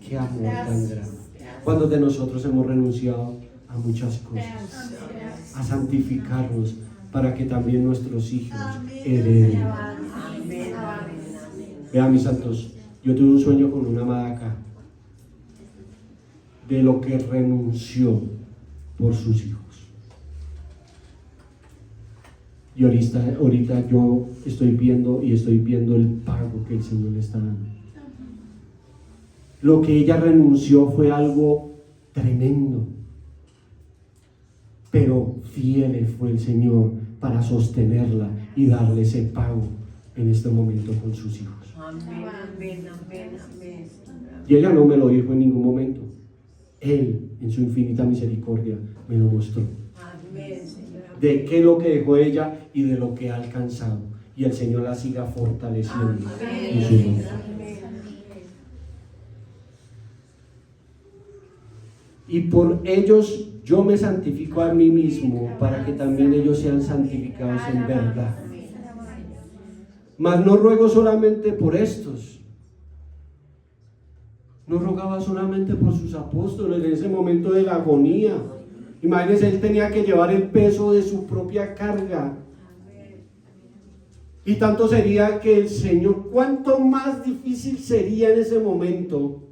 ¡Qué amor tan grande! ¿Cuántos de nosotros hemos renunciado a muchas cosas? A santificarnos para que también nuestros hijos hereden. Vean, mis santos, yo tuve un sueño con una amada acá, de lo que renunció por sus hijos. Y ahorita yo estoy viendo el pago que el Señor le está dando. Lo que ella renunció fue algo tremendo, pero fiel fue el Señor para sostenerla y darle ese pago en este momento con sus hijos. Amén, amén, amén, amén. Y ella no me lo dijo en ningún momento. Él, en su infinita misericordia, me lo mostró. Amén, Señor. De qué es lo que dejó ella y de lo que ha alcanzado. Y el Señor la siga fortaleciendo en su nombre. Y por ellos yo me santifico a mí mismo, para que también ellos sean santificados en verdad. Mas no ruego solamente por estos. No rogaba solamente por sus apóstoles en ese momento de la agonía. Imagínense, él tenía que llevar el peso de su propia carga. Y tanto sería que el Señor, cuánto más difícil sería en ese momento,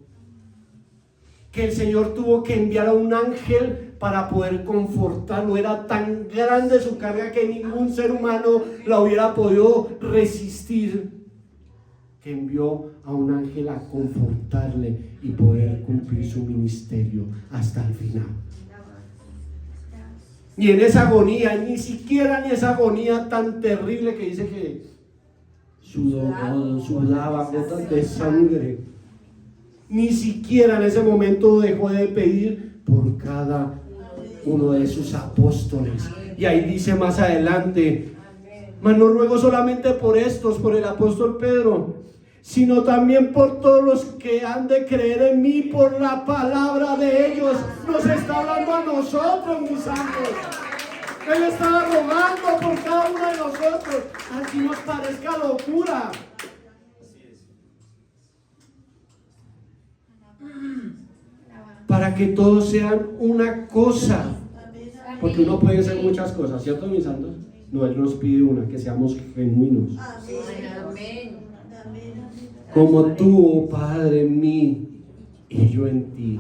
que el Señor tuvo que enviar a un ángel para poder confortarlo. Era tan grande su carga que ningún ser humano la hubiera podido resistir, que envió a un ángel a confortarle y poder cumplir su ministerio hasta el final. Y en esa agonía, ni siquiera en esa agonía tan terrible que dice que sudaba gotas de sangre, ni siquiera en ese momento dejó de pedir por cada uno de sus apóstoles. Y ahí dice más adelante: mas no ruego solamente por estos, por el apóstol Pedro, sino también por todos los que han de creer en mí por la palabra de ellos. Nos está hablando a nosotros, mis santos. Él estaba rogando por cada uno de nosotros, así nos parezca locura. Para que todos sean una cosa, porque uno puede ser muchas cosas, ¿cierto, mis santos? No, Él nos pide una, que seamos genuinos. Amén. Como tú, oh Padre, en mí y yo en ti.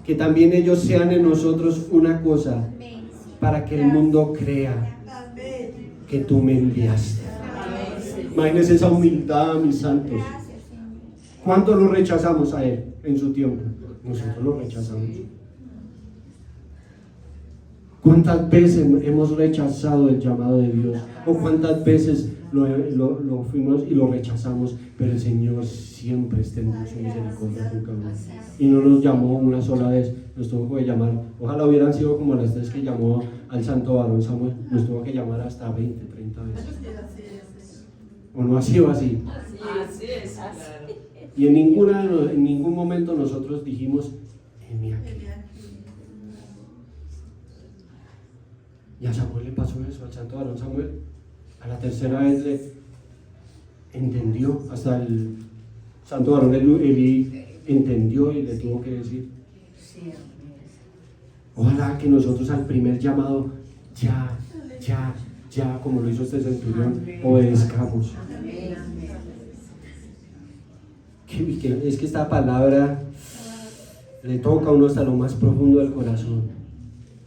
Que también ellos sean en nosotros una cosa, para que el mundo crea que tú me enviaste. Imagínense esa humildad, mis santos. ¿Cuánto lo rechazamos a Él en su tiempo? Nosotros lo rechazamos. ¿Cuántas veces hemos rechazado el llamado de Dios? ¿O cuántas veces lo fuimos y lo rechazamos? Pero el Señor siempre extendió su misericordia con cada uno. Y no nos llamó una sola vez, nos tuvo que llamar. Ojalá hubieran sido como las tres que llamó al santo varón Samuel. Nos tuvo que llamar hasta 20, 30 veces. ¿O no ha sido así? Así es, claro. Y en ningún momento nosotros dijimos: heme aquí. Y a Samuel le pasó eso, al santo varón Samuel. A la tercera vez le entendió, hasta el santo varón Elí entendió y le tuvo que decir. Ojalá que nosotros al primer llamado, ya, como lo hizo este centurión, obedezcamos. Es que esta palabra le toca a uno hasta lo más profundo del corazón.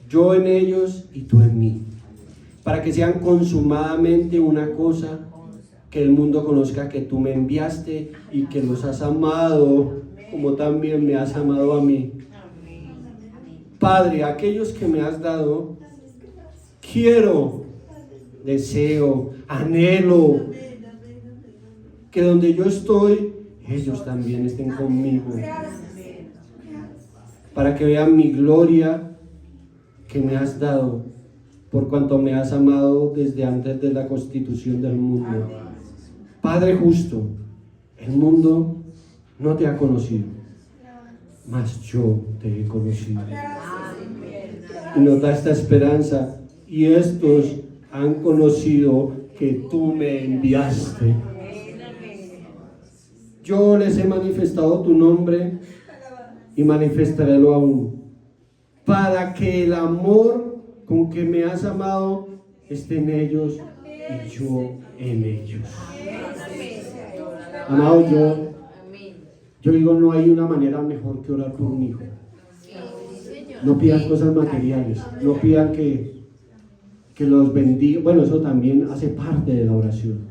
Yo en ellos y tú en mí, para que sean consumadamente una cosa, que el mundo conozca que tú me enviaste y que los has amado como también me has amado a mí. Padre, aquellos que me has dado, quiero, deseo, anhelo que donde yo estoy, ellos también estén conmigo, para que vean mi gloria que me has dado, por cuanto me has amado desde antes de la constitución del mundo. Padre justo, el mundo no te ha conocido, mas yo te he conocido. Y nos da esta esperanza, y estos han conocido que tú me enviaste. Yo les he manifestado tu nombre y manifestarélo aún, para que el amor con que me has amado esté en ellos y yo en ellos. Amado, yo digo, no hay una manera mejor que orar por un hijo. No pidan cosas materiales, no pidan que los bendiga. Bueno, eso también hace parte de la oración.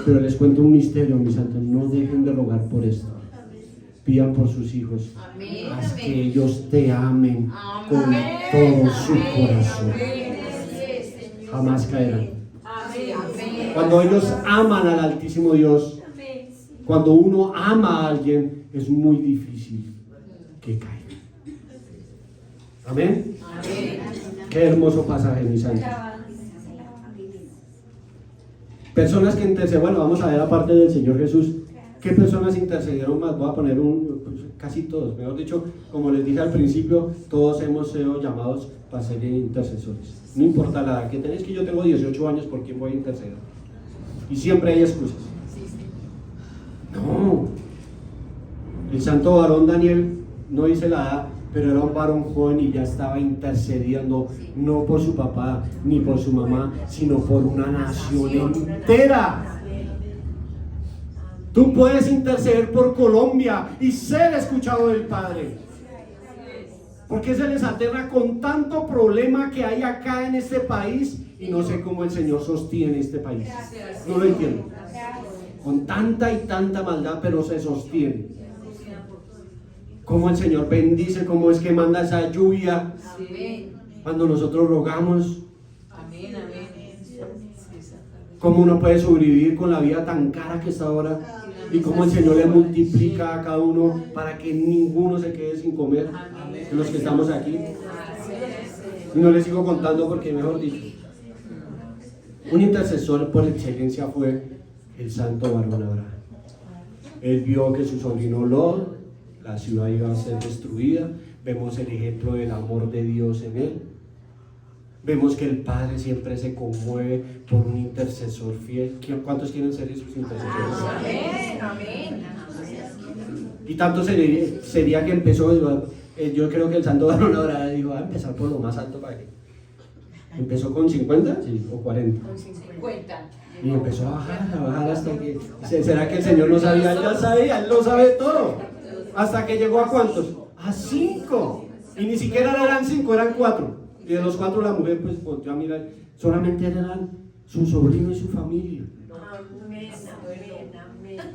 Pero les cuento un misterio, mis santos, no dejen de rogar por esto. Pidan por sus hijos. Haz que ellos te amen con todo su corazón. Jamás caerán. Cuando ellos aman al Altísimo Dios, cuando uno ama a alguien, es muy difícil que caiga. Amén. Qué hermoso pasaje, mis santos. Personas que intercedieron, bueno, vamos a ver aparte del Señor Jesús, ¿qué personas intercedieron más? Voy a poner casi todos, mejor dicho, como les dije al principio, todos hemos sido llamados para ser intercesores. No importa la edad que tenéis, que yo tengo 18 años, ¿por quién voy a interceder? Y siempre hay excusas. No, el santo varón Daniel, no dice la edad, pero era un varón joven y ya estaba intercediendo, no por su papá ni por su mamá, sino por una nación entera. Tú puedes interceder por Colombia y ser escuchado del Padre. ¿Por qué se les aterra con tanto problema que hay acá en este país? Y no sé cómo el Señor sostiene este país. No lo entiendo. Con tanta y tanta maldad, pero se sostiene. Cómo el Señor bendice, cómo es que manda esa lluvia cuando nosotros rogamos. Cómo uno puede sobrevivir con la vida tan cara que está ahora, y cómo el Señor le multiplica a cada uno para que ninguno se quede sin comer, de los que estamos aquí. Y no les sigo contando porque, mejor dicho, un intercesor por excelencia fue el santo varón Abraham. Él vio que su sobrino Lot, la ciudad iba a ser destruida. Vemos el ejemplo del amor de Dios en él. Vemos que el Padre siempre se conmueve por un intercesor fiel. ¿Cuántos quieren ser sus intercesores? Amén. Y tanto sería que empezó, yo creo que el santo varón ahora dijo, va a empezar por lo más alto para que. ¿Empezó con 50? Sí, o 40. Con 50. Y empezó a bajar hasta que. ¿Será que el Señor no sabía? Ya sabía, Él lo sabe todo. ¿Hasta que llegó a cuántos? A 5. Y ni siquiera eran 5, eran 4. Y de los 4 la mujer pues volvió a mirar. Solamente eran su sobrino y su familia.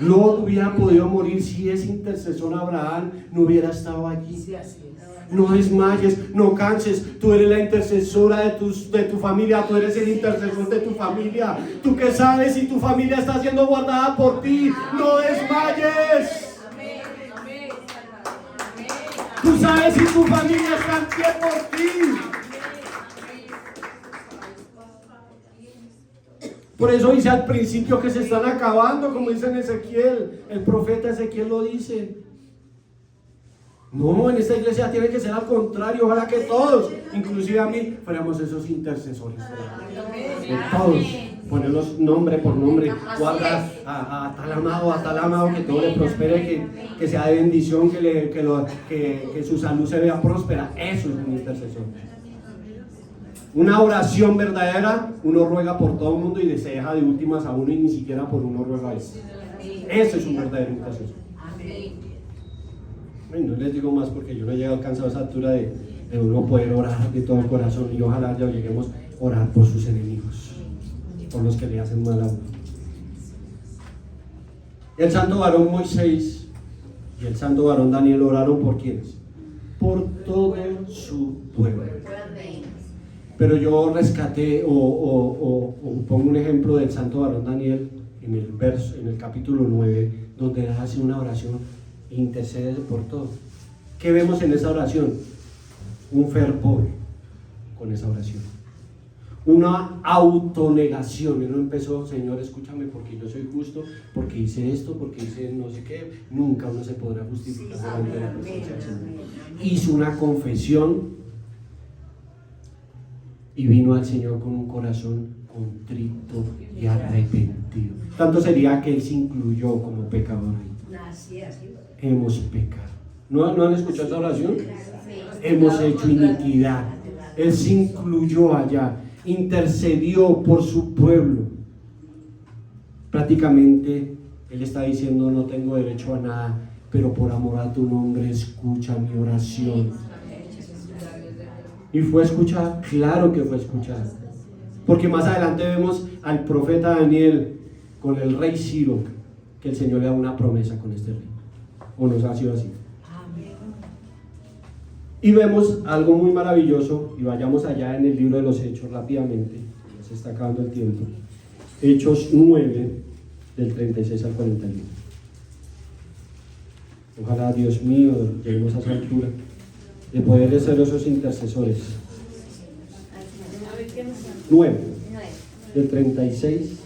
Lot hubiera podido morir si ese intercesor Abraham no hubiera estado allí. No desmayes, no canses. Tú eres la intercesora de tu familia. Tú eres el intercesor de tu familia. Tú que sabes si tu familia está siendo guardada por ti. No desmayes. Tú sabes si tu familia está en pie por ti. Por eso dice al principio que se están acabando, como dice en Ezequiel. El profeta Ezequiel lo dice. No, en esta iglesia tiene que ser al contrario. Ojalá que todos, inclusive a mí, fuéramos esos intercesores. Todos, ponerlos nombre por nombre. Guarda a tal amado, que todo le prospere, que sea de bendición, que su salud se vea próspera. Eso es un intercesor. Una oración verdadera, uno ruega por todo el mundo y se deja de últimas a uno y ni siquiera por uno ruega a él. Ese es un verdadero intercesor. No les digo más porque yo no he llegado alcanzado a esa altura de uno poder orar de todo corazón, y ojalá ya lleguemos a orar por sus enemigos, por los que le hacen mal a uno. El santo varón Moisés y el santo varón Daniel oraron por ¿quiénes? Por todo su pueblo. Pero yo rescaté o pongo un ejemplo del santo varón Daniel en el capítulo 9, donde hace una oración e intercede por todo. ¿Qué vemos en esa oración? Un fervor con esa oración, una autonegación. Él no empezó: Señor, escúchame porque yo soy justo, porque hice esto, porque hice no sé qué. Nunca uno se podrá justificar delante de la presencia del Señor. Hizo una confesión y vino al Señor con un corazón contrito y arrepentido. Tanto sería que él se incluyó como pecador ahí. Hemos pecado. ¿No han escuchado esa oración? Hemos hecho iniquidad. Él se incluyó allá, intercedió por su pueblo. Prácticamente él está diciendo: no tengo derecho a nada, pero por amor a tu nombre escucha mi oración. ¿Y fue escuchada? Claro que fue escuchada. Porque más adelante vemos al profeta Daniel con el rey Ciro, que el Señor le da una promesa con este rey. ¿O nos ha sido así? Y vemos algo muy maravilloso, y vayamos allá en el libro de los Hechos rápidamente, ya se está acabando el tiempo. Hechos 9, del 36 al 41. Ojalá, Dios mío, lleguemos a esa altura de poder ser esos intercesores. 9, del 36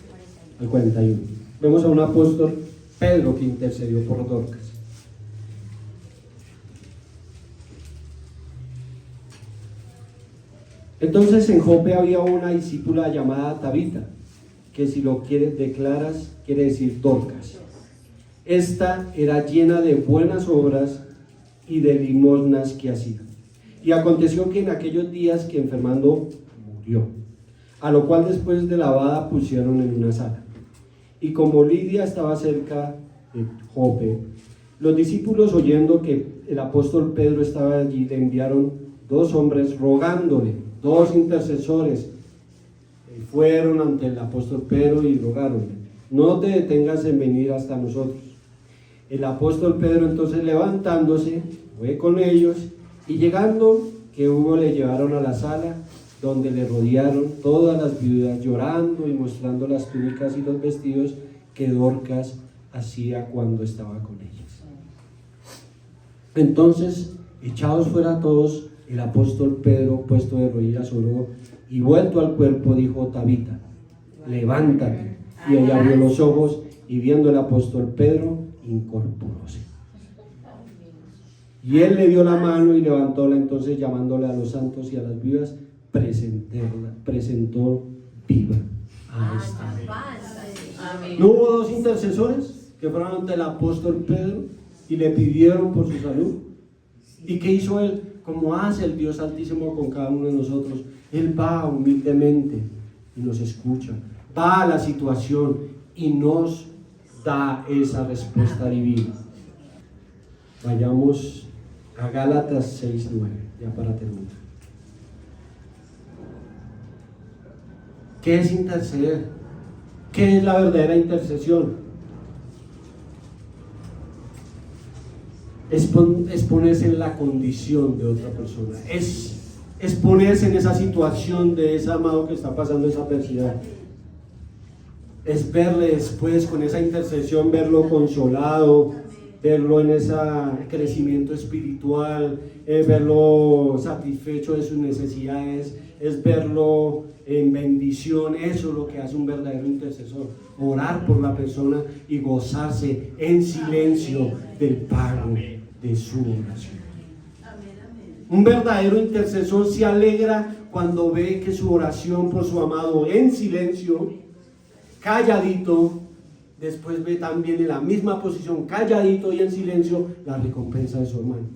al 41. Vemos a un apóstol, Pedro, que intercedió por Dorcas. Entonces en Jope había una discípula llamada Tabita, que si lo declaras, quiere decir Dorcas. Esta era llena de buenas obras y de limosnas que hacía. Y aconteció que en aquellos días que enfermando murió, a lo cual después de lavada pusieron en una sala. Y como Lidia estaba cerca de Jope, los discípulos, oyendo que el apóstol Pedro estaba allí, le enviaron 2 hombres rogándole, 2 intercesores, fueron ante el apóstol Pedro y rogaron: no te detengas en venir hasta nosotros. El apóstol Pedro entonces, levantándose, fue con ellos, y llegando que hubo, le llevaron a la sala, donde le rodearon todas las viudas, llorando y mostrando las túnicas y los vestidos que Dorcas hacía cuando estaba con ellas. Entonces, echados fuera todos, el apóstol Pedro, puesto de rodillas, oró, y vuelto al cuerpo dijo: Tabita, levántate. Y ella abrió los ojos, y viendo el apóstol Pedro, incorporóse. Y él le dio la mano y levantóla. Entonces, llamándole a los santos y a las viudas, presentó viva a esta. ¿No hubo 2 intercesores que fueron ante el apóstol Pedro y le pidieron por su salud? ¿Y qué hizo él? Como hace el Dios Altísimo con cada uno de nosotros. Él va humildemente y nos escucha, va a la situación y nos da esa respuesta divina. Vayamos a Gálatas 6:9, ya para terminar. ¿Qué es interceder? ¿Qué es la verdadera intercesión? Es ponerse en la condición de otra persona, es ponerse en esa situación de ese amado que está pasando esa adversidad, es verle después con esa intercesión, verlo consolado, verlo en ese crecimiento espiritual, verlo satisfecho de sus necesidades, es verlo en bendición. Eso es lo que hace un verdadero intercesor: orar por la persona y gozarse en silencio del pago de su oración. Un verdadero intercesor se alegra cuando ve que su oración por su amado en silencio, calladito, después ve también en la misma posición, calladito y en silencio, la recompensa de su hermano.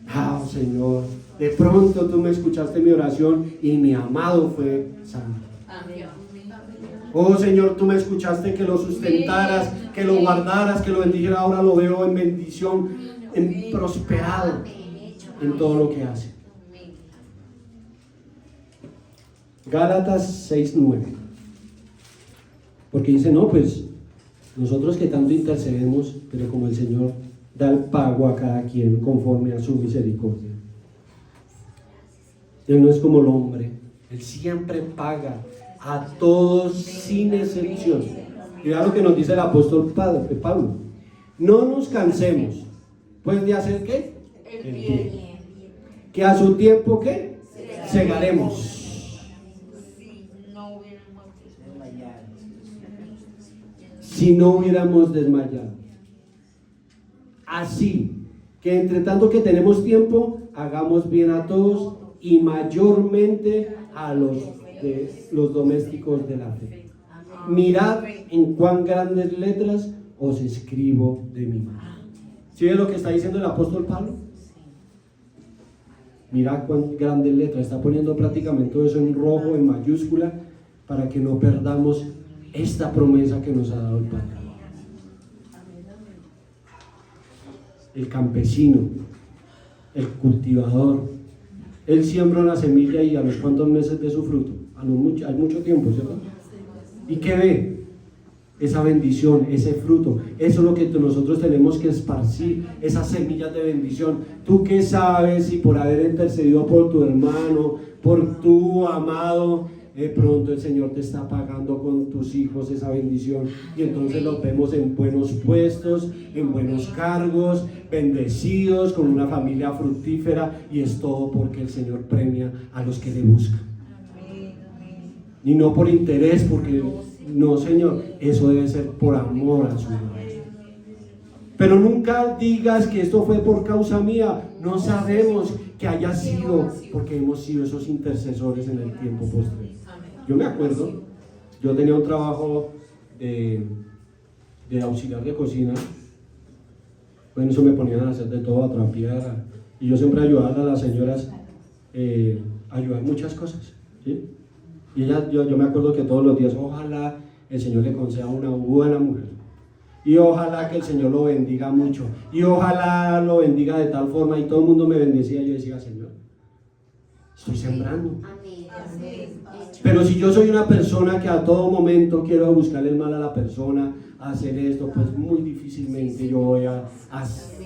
Ah, Señor, de pronto tú me escuchaste mi oración y mi amado fue sano. Oh Señor, tú me escuchaste que lo sustentaras, que lo guardaras, que lo bendijera. Ahora lo veo en bendición, en prosperado en todo lo que hace. Gálatas 6:9. Porque dice: no, pues nosotros que tanto intercedemos, pero como el Señor da el pago a cada quien conforme a su misericordia. Él no es como el hombre, Él siempre paga a todos sin excepción. Y vea lo que nos dice el apóstol Pablo. No nos cansemos, pues de hacer ¿qué? El bien. Que a su tiempo ¿qué? Segaremos. Si no hubiéramos desmayado. Así que entre tanto que tenemos tiempo, hagamos bien a todos y mayormente a los domésticos de la fe. Mirad en cuán grandes letras os escribo de mi mano. ¿Sí ve lo que está diciendo el apóstol Pablo? Mirad cuán grandes letras. Está poniendo prácticamente todo eso en rojo, en mayúscula, para que no perdamos esta promesa que nos ha dado el Padre. El campesino, el cultivador, él siembra una semilla y a los cuantos meses de su fruto, hay mucho tiempo, ¿cierto? ¿Y qué ve? Esa bendición, ese fruto. Eso es lo que nosotros tenemos que esparcir, esas semillas de bendición. ¿Tú qué sabes si por haber intercedido por tu hermano, por tu amado, de pronto el Señor te está pagando con tus hijos esa bendición? Y entonces los vemos en buenos puestos, en buenos cargos, bendecidos, con una familia fructífera, y es todo porque el Señor premia a los que le buscan. Y no por interés, porque no, Señor, eso debe ser por amor a su nombre. Pero nunca digas que esto fue por causa mía. No sabemos que haya sido porque hemos sido esos intercesores en el tiempo posterior. Yo me acuerdo, yo tenía un trabajo de auxiliar de cocina. Bueno, eso me ponían a hacer de todo, a trapear, y yo siempre ayudaba a las señoras a ayudar muchas cosas, ¿sí? Y yo me acuerdo que todos los días, ojalá el Señor le conceda una buena mujer, y ojalá que el Señor lo bendiga mucho, y ojalá lo bendiga de tal forma, y todo el mundo me bendecía. Yo decía, Señor, estoy sembrando. Pero si yo soy una persona que a todo momento quiero buscarle el mal a la persona, hacer esto, pues muy difícilmente yo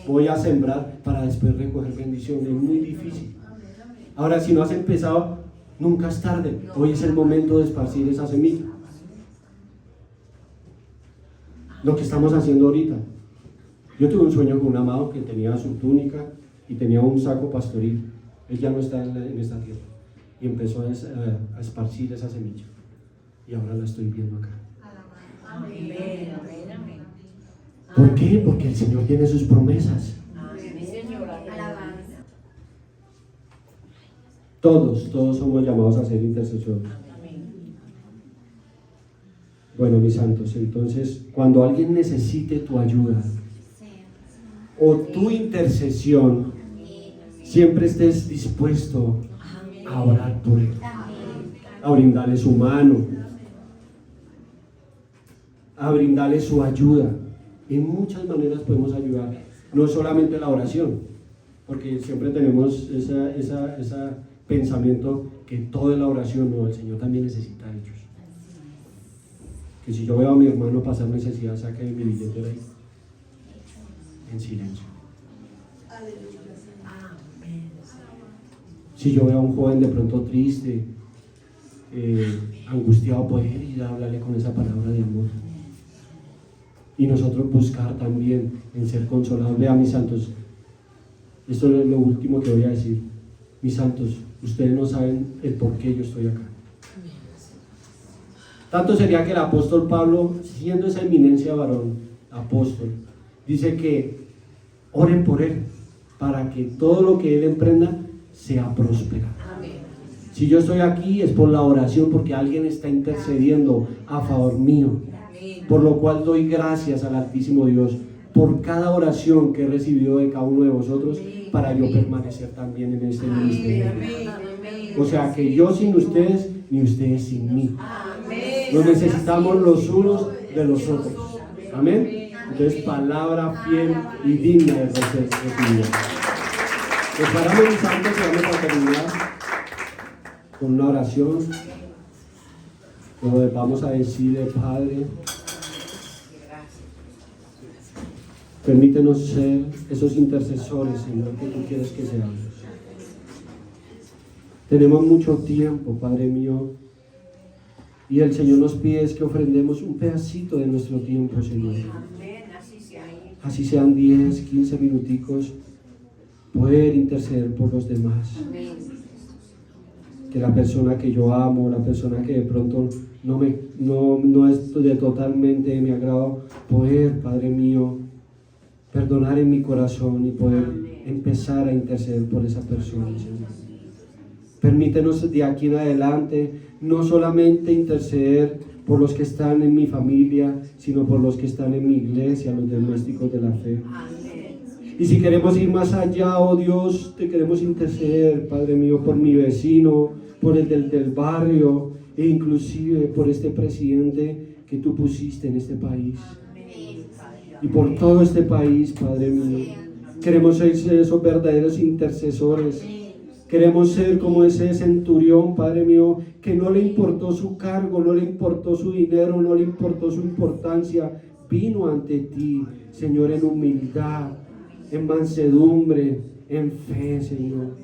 voy a sembrar para después recoger bendiciones. Es muy difícil. Ahora, si no has empezado, nunca es tarde. Hoy es el momento de esparcir esa semilla. Lo que estamos haciendo ahorita. Yo tuve un sueño con un amado que tenía su túnica y tenía un saco pastoril. Él ya no está en esta tierra. Y empezó a esparcir esa semilla. Y ahora la estoy viendo acá. ¿Por qué? Porque el Señor tiene sus promesas. Todos somos llamados a ser intercesores. Bueno, mis santos, entonces, cuando alguien necesite tu ayuda o tu intercesión, siempre estés dispuesto a orar por él, a brindarle su mano, a brindarle su ayuda. En muchas maneras podemos ayudar, no solamente la oración, porque siempre tenemos ese pensamiento que todo es la oración. No, el Señor también necesita hechos. Que si yo veo a mi hermano pasar necesidad, saque mi billetera ahí, en silencio. Si yo veo a un joven de pronto triste, angustiado, poder ir a hablarle con esa palabra de amor. Y nosotros buscar también en ser consolados. Vea, mis santos, esto es lo último que voy a decir. Mis santos, ustedes no saben el por qué yo estoy acá. Tanto sería que el apóstol Pablo, siendo esa eminencia varón, apóstol, dice que oren por él, para que todo lo que él emprenda sea próspero. Si yo estoy aquí es por la oración, porque alguien está intercediendo a favor mío, por lo cual doy gracias al Altísimo Dios por cada oración que he recibido de cada uno de vosotros, para yo permanecer también en este ministerio. O sea, que yo sin ustedes, ni ustedes sin mí. Nos necesitamos los unos de los otros. Amén. Entonces, palabra fiel y digna de ser recibida. Nos paramos, mis santos, y vamos a terminar con una oración donde vamos a decirle: Padre, permítenos ser esos intercesores, Señor, que tú quieres que seamos. Tenemos mucho tiempo, Padre mío, Y el Señor nos pide es que ofrendemos un pedacito de nuestro tiempo, Señor. Amén. Así sea. Así sean 10, 15 minuticos, poder interceder por los demás. Amén. Que la persona que yo amo, la persona que de pronto no es de totalmente de mi agrado, poder, Padre mío, perdonar en mi corazón y poder empezar a interceder por esa persona, Señor. Permítenos de aquí en adelante no solamente interceder por los que están en mi familia, sino por los que están en mi iglesia, los domésticos de la fe. Y si queremos ir más allá, oh Dios, te queremos interceder, Padre mío, por mi vecino, por el del barrio e inclusive por este presidente que tú pusiste en este país. Y por todo este país, Padre mío. Queremos ser esos verdaderos intercesores. Queremos ser como ese centurión, Padre mío, que no le importó su cargo, no le importó su dinero, no le importó su importancia. Vino ante ti, Señor, en humildad, en mansedumbre, en fe, Señor.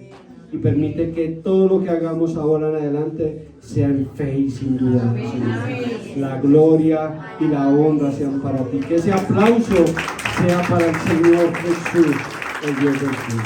Y permite que todo lo que hagamos ahora en adelante sea en fe y sin duda, Señor. La gloria y la honra sean para ti. Que ese aplauso sea para el Señor Jesús, el Dios del cielo.